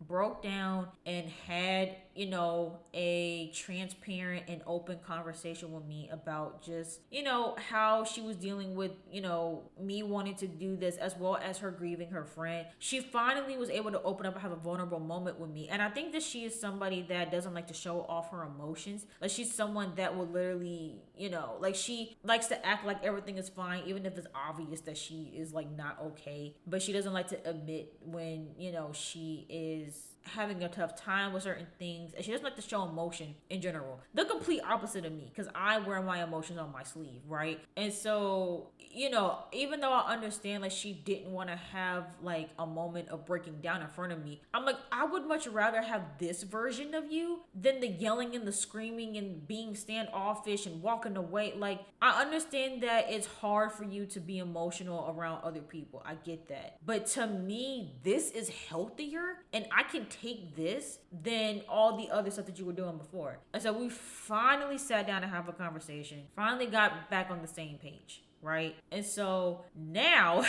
broke down and had, you know, a transparent and open conversation with me about just, you know, how she was dealing with, you know, me wanting to do this, as well as her grieving her friend. She finally was able to open up and have a vulnerable moment with me. And I think that she is somebody that doesn't like to show off her emotions. Like, she's someone that will literally, you know, like, she likes to act like everything is fine, even if it's obvious that she is like not okay. But she doesn't like to admit when, you know, she is having a tough time with certain things, and she doesn't like to show emotion in general. The complete opposite of me, because I wear my emotions on my sleeve, right? And so, you know, even though I understand like she didn't want to have like a moment of breaking down in front of me, I'm like, I would much rather have this version of you than the yelling and the screaming and being standoffish and walking away. Like, I understand that it's hard for you to be emotional around other people. I get that. But to me, this is healthier, and I can take this than all the other stuff that you were doing before. And so we finally sat down to have a conversation, finally got back on the same page, right? And so now,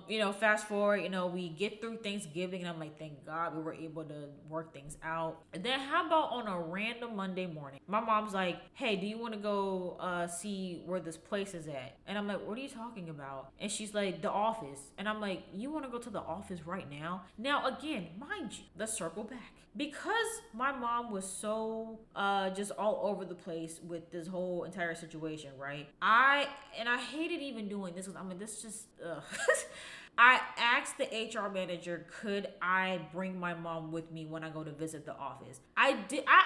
you know, fast forward, you know, we get through Thanksgiving, and I'm like, thank God we were able to work things out. And then how about on a random Monday morning, my mom's like, hey, do you want to go see where this place is at? And I'm like, what are you talking about? And she's like, the office. And I'm like, you want to go to the office right now? Now, again, mind you, let's circle back. Because my mom was so just all over the place with this whole entire situation, right? I hated even doing this, because I mean, this just I asked the HR manager, could I bring my mom with me when I go to visit the office? I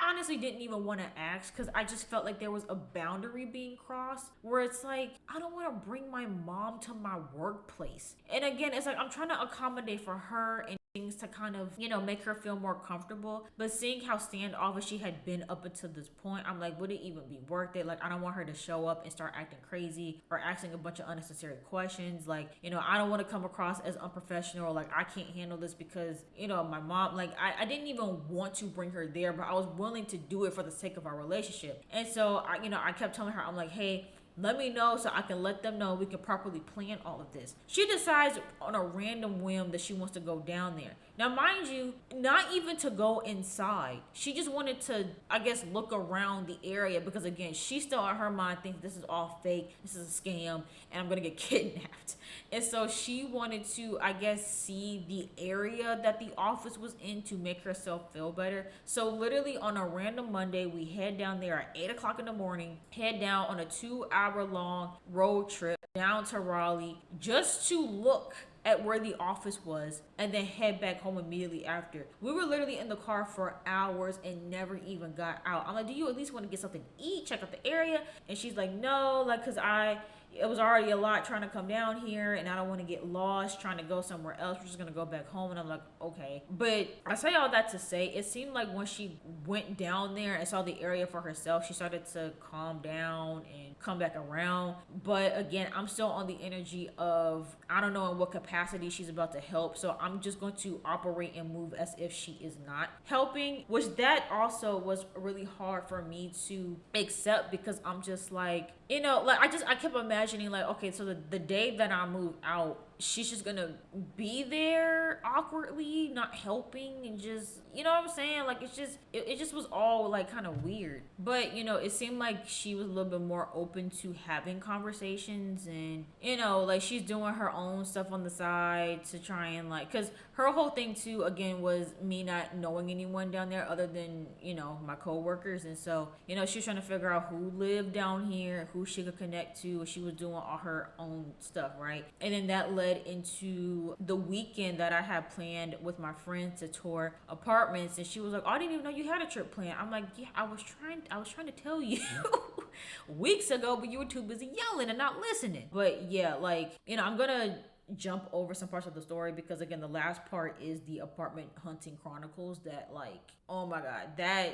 honestly didn't even want to ask, because I just felt like there was a boundary being crossed where it's like, I don't want to bring my mom to my workplace. And again, it's like, I'm trying to accommodate for her and things to kind of, you know, make her feel more comfortable. But seeing how standoffish she had been up until this point, I'm like, would it even be worth it? Like, I don't want her to show up and start acting crazy or asking a bunch of unnecessary questions. Like, you know, I don't want to come across as unprofessional, like I can't handle this because, you know, my mom, like, I didn't even want to bring her there, but I was willing to do it for the sake of our relationship. And so I kept telling her, I'm like, hey, let me know so I can let them know we can properly plan all of this. She decides on a random whim that she wants to go down there. Now, mind you, not even to go inside. She just wanted to, I guess, look around the area because, again, she still in her mind thinks this is all fake, this is a scam, and I'm going to get kidnapped. And so she wanted to, I guess, see the area that the office was in to make herself feel better. So literally on a random Monday, we head down there at 8 o'clock in the morning, head down on a 2-hour-long road trip down to Raleigh just to look at where the office was and then head back home immediately after. We were literally in the car for hours and never even got out. I'm like, do you at least want to get something to eat, check out the area? And she's like, no, like, cause it was already a lot trying to come down here and I don't want to get lost trying to go somewhere else. We're just going to go back home. And I'm like, okay. But I say all that to say, it seemed like when she went down there and saw the area for herself, she started to calm down and come back around. But again, I'm still on the energy of, I don't know in what capacity she's about to help. So I'm just going to operate and move as if she is not helping, which that also was really hard for me to accept because I'm just like, you know, like I kept imagining like, okay, so the day that I move out, she's just gonna be there awkwardly, not helping, and just, you know what I'm saying? Like, it's just, it just was all like kind of weird. But, you know, it seemed like she was a little bit more open to having conversations and, you know, like she's doing her own stuff on the side to try and like, cause her whole thing too, again, was me not knowing anyone down there other than, you know, my coworkers. And so, you know, she was trying to figure out who lived down here, who she could connect to. She was doing all her own stuff, right? And then that led into the weekend that I had planned with my friend to tour apartments. And she was like, oh, I didn't even know you had a trip planned. I'm like, yeah, I was trying to tell you weeks ago, but you were too busy yelling and not listening. But yeah, like, you know, I'm gonna jump over some parts of the story because again, the last part is the apartment hunting chronicles that, like, oh my god, that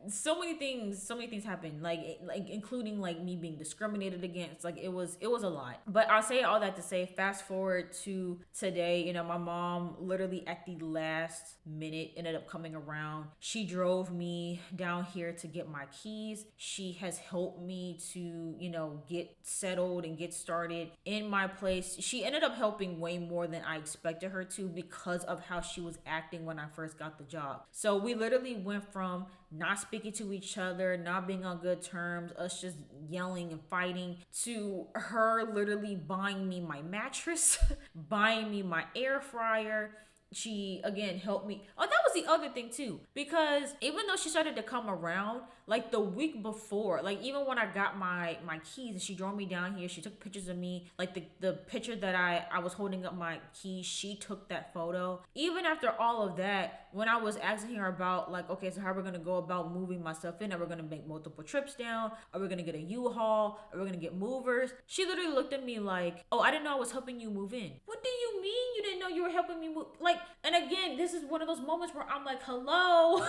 so many things happened, like including like me being discriminated against. Like it was a lot. But I'll say all that to say, fast forward to today, you know, my mom literally at the last minute ended up coming around. She drove me down here to get my keys. She has helped me to, you know, get settled and get started in my place. She ended up helping way more than I expected her to because of how she was acting when I first got the job. So we literally went from not speaking to each other, not being on good terms, us just yelling and fighting, to her literally buying me my mattress, buying me my air fryer. She again helped me. Oh, that was the other thing too, because even though she started to come around, like the week before, like even when I got my keys and she drove me down here, she took pictures of me, like the picture that I was holding up my keys, she took that photo. Even after all of that, when I was asking her about like, okay, so how are we gonna go about moving my stuff in? Are we gonna make multiple trips down? Are we gonna get a U-Haul? Are we gonna get movers? She literally looked at me like, oh, I didn't know I was helping you move in. What do you mean you didn't know you were helping me move? Like, and again, this is one of those moments where I'm like, hello,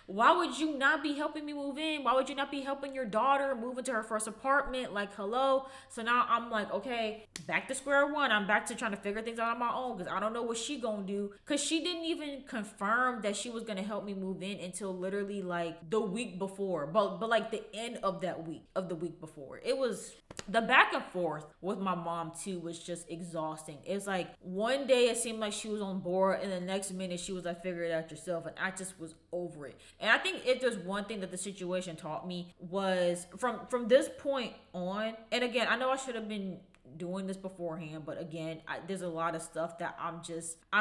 why would you not be helping me move in? Why would you not be helping your daughter move into her first apartment? Like, hello. So now I'm like, okay, back to square one. I'm back to trying to figure things out on my own because I don't know what she gonna do, because she didn't even confirm that she was gonna help me move in until literally like the week before, but like the end of that week, of the week before. It was, the back and forth with my mom too was just exhausting. It's like one day it seemed like she was on board and the next minute she was like, figure it out yourself, and I just was over it. And I think if there's one thing that the situation taught me was from this point on, and again, I know I should have been doing this beforehand, but again, there's a lot of stuff that I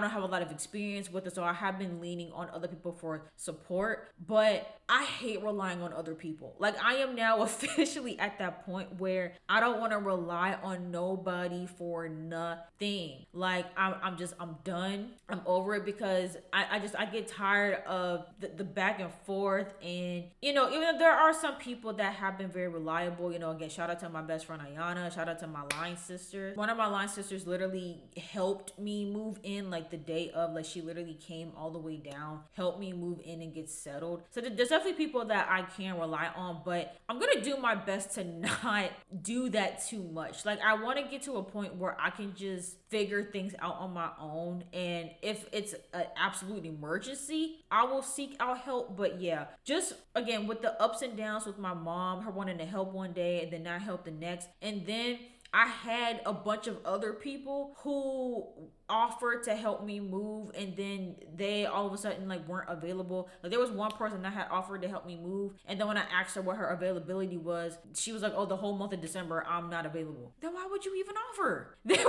don't have a lot of experience with it, so I have been leaning on other people for support. But I hate relying on other people. Like, I am now officially at that point where I don't want to rely on nobody for nothing. Like, I'm done. I'm over it, because I get tired of the back and forth. And, you know, even though there are some people that have been very reliable, you know, again, shout out to my best friend Ayana, shout out to my lion line sisters. One of my line sisters literally helped me move in like the day of, like she literally came all the way down, helped me move in and get settled. So there's definitely people that I can rely on, but I'm gonna do my best to not do that too much. Like I want to get to a point where I can just figure things out on my own, and if it's an absolute emergency, I will seek out help. But yeah, just again with the ups and downs with my mom, her wanting to help one day and then not help the next, and then I had a bunch of other people who offered to help me move, and then they all of a sudden like weren't available. Like there was one person that had offered to help me move, and then when I asked her what her availability was, she was like, oh, the whole month of December I'm not available. Then why would you even offer? Then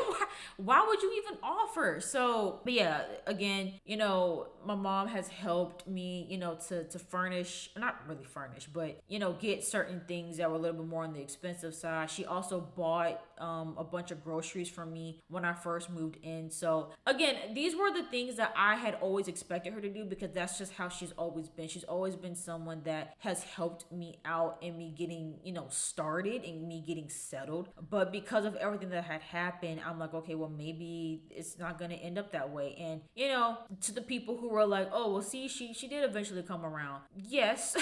why would you even offer? So but yeah, again, you know, my mom has helped me, you know, to furnish, not really furnish, but you know, get certain things that were a little bit more on the expensive side. She also bought a bunch of groceries for me when I first moved in. So again, these were the things that I had always expected her to do, because that's just how she's always been. She's always been someone that has helped me out and me getting, you know, started and me getting settled. But because of everything that had happened, I'm like, okay, well, maybe it's not going to end up that way. And, you know, to the people who were like, oh, well, see, she did eventually come around. Yes.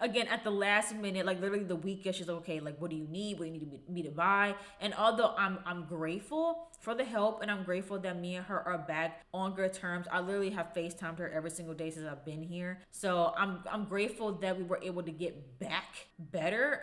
Again, at the last minute, like literally the weekend, she's like, okay, like, what do you need? What do you need me to buy? And although I'm grateful for the help, and I'm grateful that me and her are back on good terms, I literally have FaceTimed her every single day since I've been here. So I'm grateful that we were able to get back better.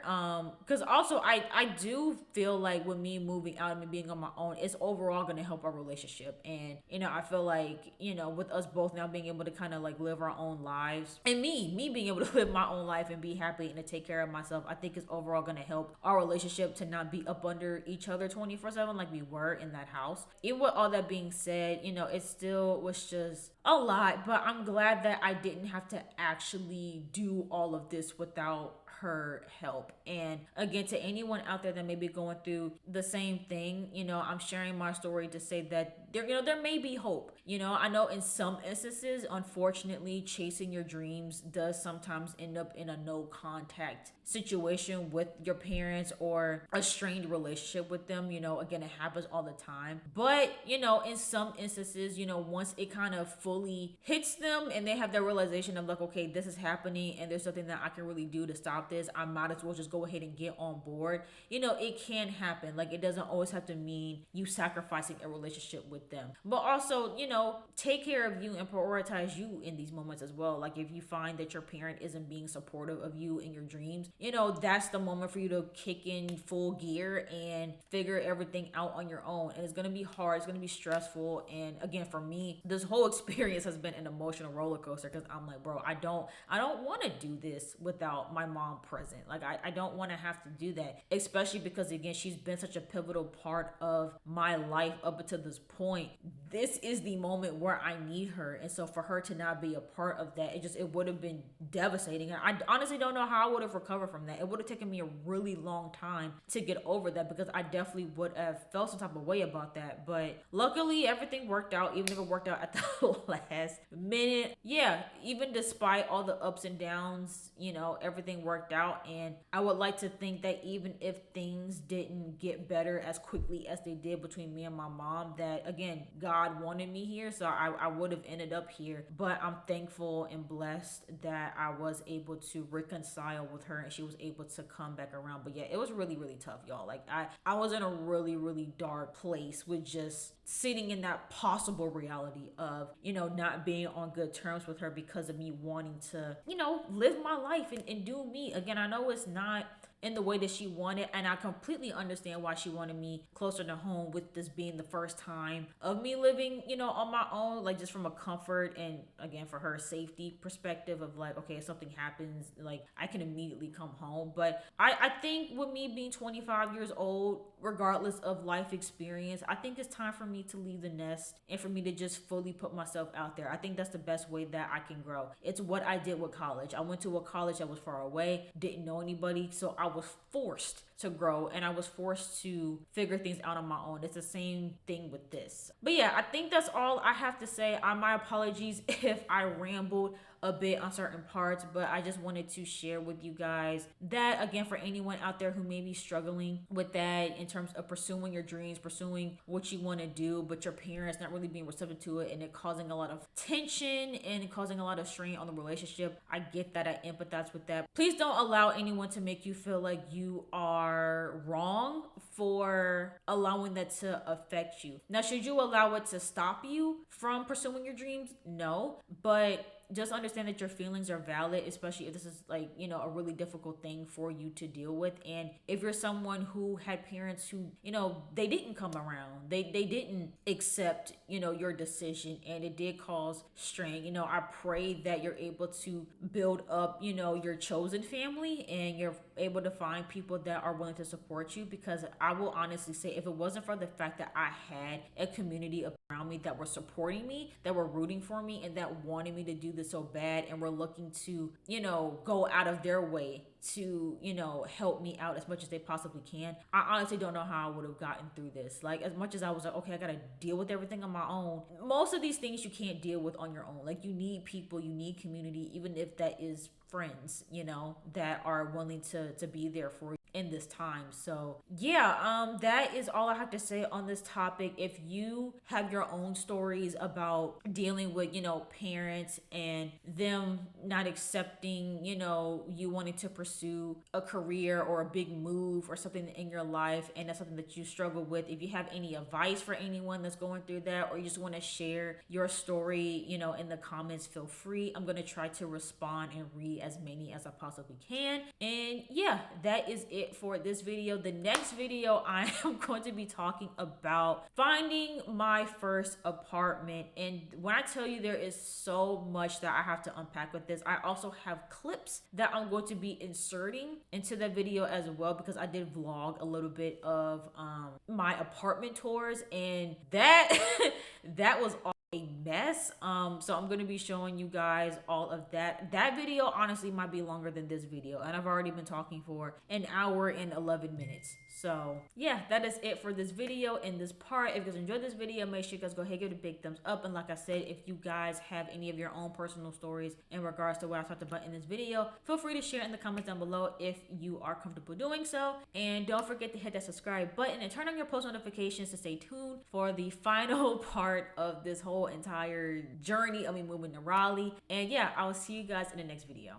Because also I do feel like with me moving out and me being on my own, it's overall going to help our relationship. And, you know, I feel like, you know, with us both now being able to kind of like live our own lives, and me being able to live my own life and be happy and to take care of myself, I think is overall going to help our relationship to not be up under each other 24/7 like we were in that house. Even with all that being said, you know, it still was just a lot, but I'm glad that I didn't have to actually do all of this without her help. And again, to anyone out there that may be going through the same thing, you know, I'm sharing my story to say that there, you know, there may be hope. You know, I know in some instances, unfortunately, chasing your dreams does sometimes end up in a no contact situation with your parents or a strained relationship with them. You know, again, it happens all the time. But, you know, in some instances, you know, once it kind of fully hits them and they have that realization of like, okay, this is happening and there's something that I can really do to stop this, I might as well just go ahead and get on board. You know, it can happen. Like, it doesn't always have to mean you sacrificing a relationship with them. But also, you know, take care of you and prioritize you in these moments as well. Like, if you find that your parent isn't being supportive of you in your dreams, you know, that's the moment for you to kick in full gear and figure everything out on your own. And it's going to be hard. It's going to be stressful. And again, for me, this whole experience has been an emotional roller coaster, because I'm like, bro, I don't want to do this without my mom present. Like, I don't want to have to do that, especially because, again, she's been such a pivotal part of my life up until this point. This is the moment where I need her. And so for her to not be a part of that, it would have been devastating. And I honestly don't know how I would have recovered from that. It would have taken me a really long time to get over that, because I definitely would have felt some type of way about that. But luckily everything worked out, even if it worked out at the last minute. Yeah, even despite all the ups and downs, you know, everything worked out. And I would like to think that even if things didn't get better as quickly as they did between me and my mom, that again, God wanted me here, so I would have ended up here. But I'm thankful and blessed that I was able to reconcile with her and she was able to come back around. But yeah, it was really, really tough, y'all. Like, I was in a really, really dark place with just sitting in that possible reality of, you know, not being on good terms with her because of me wanting to, you know, live my life and do me. Again, I know it's not in the way that she wanted, and I completely understand why she wanted me closer to home, with this being the first time of me living, you know, on my own, like just from a comfort and, again, for her safety perspective of like, okay, if something happens, like I can immediately come home. But I think with me being 25 years old, regardless of life experience, I think it's time for me to leave the nest and for me to just fully put myself out there. I think that's the best way that I can grow. It's what I did with college. I went to a college that was far away, didn't know anybody, so I was forced to grow and I was forced to figure things out on my own. It's the same thing with this. But yeah, I think that's all I have to say. My apologies if I rambled a bit on certain parts, but I just wanted to share with you guys that, again, for anyone out there who may be struggling with that in terms of pursuing your dreams, pursuing what you want to do, but your parents not really being receptive to it, and it causing a lot of tension and causing a lot of strain on the relationship. I get that. I empathize with that. Please don't allow anyone to make you feel like you are wrong for allowing that to affect you. Now, should you allow it to stop you from pursuing your dreams? No, but just understand that your feelings are valid, especially if this is like, you know, a really difficult thing for you to deal with. And if you're someone who had parents who, you know, they didn't come around, they didn't accept, you know, your decision, and it did cause strain, you know, I pray that you're able to build up, you know, your chosen family, and you're able to find people that are willing to support you. Because I will honestly say, if it wasn't for the fact that I had a community around me that were supporting me, that were rooting for me, and that wanted me to do this so bad, and were looking to, you know, go out of their way to, you know, help me out as much as they possibly can, I honestly don't know how I would have gotten through this. Like, as much as I was like, okay, I gotta deal with everything on my own, most of these things you can't deal with on your own. Like, you need people, you need community, even if that is friends, you know, that are willing to be there for you in this time. So yeah, that is all I have to say on this topic. If you have your own stories about dealing with, you know, parents and them not accepting, you know, you wanting to pursue a career or a big move or something in your life, and that's something that you struggle with, if you have any advice for anyone that's going through that, or you just want to share your story, you know, in the comments, feel free. I'm going to try to respond and read as many as I possibly can. And yeah, that is it for this video. The next video, I am going to be talking about finding my first apartment. And when I tell you there is so much that I have to unpack with this, I also have clips that I'm going to be inserting into the video as well, because I did vlog a little bit of my apartment tours, and that that was all a mess. So I'm going to be showing you guys all of that. That video honestly might be longer than this video, and I've already been talking for an hour and 11 minutes. So yeah, that is it for this video and this part. If you guys enjoyed this video, make sure you guys go ahead and give it a big thumbs up. And like I said, if you guys have any of your own personal stories in regards to what I talked about in this video, feel free to share in the comments down below if you are comfortable doing so. And don't forget to hit that subscribe button and turn on your post notifications to stay tuned for the final part of this whole entire journey of me moving to Raleigh. And yeah, I will see you guys in the next video.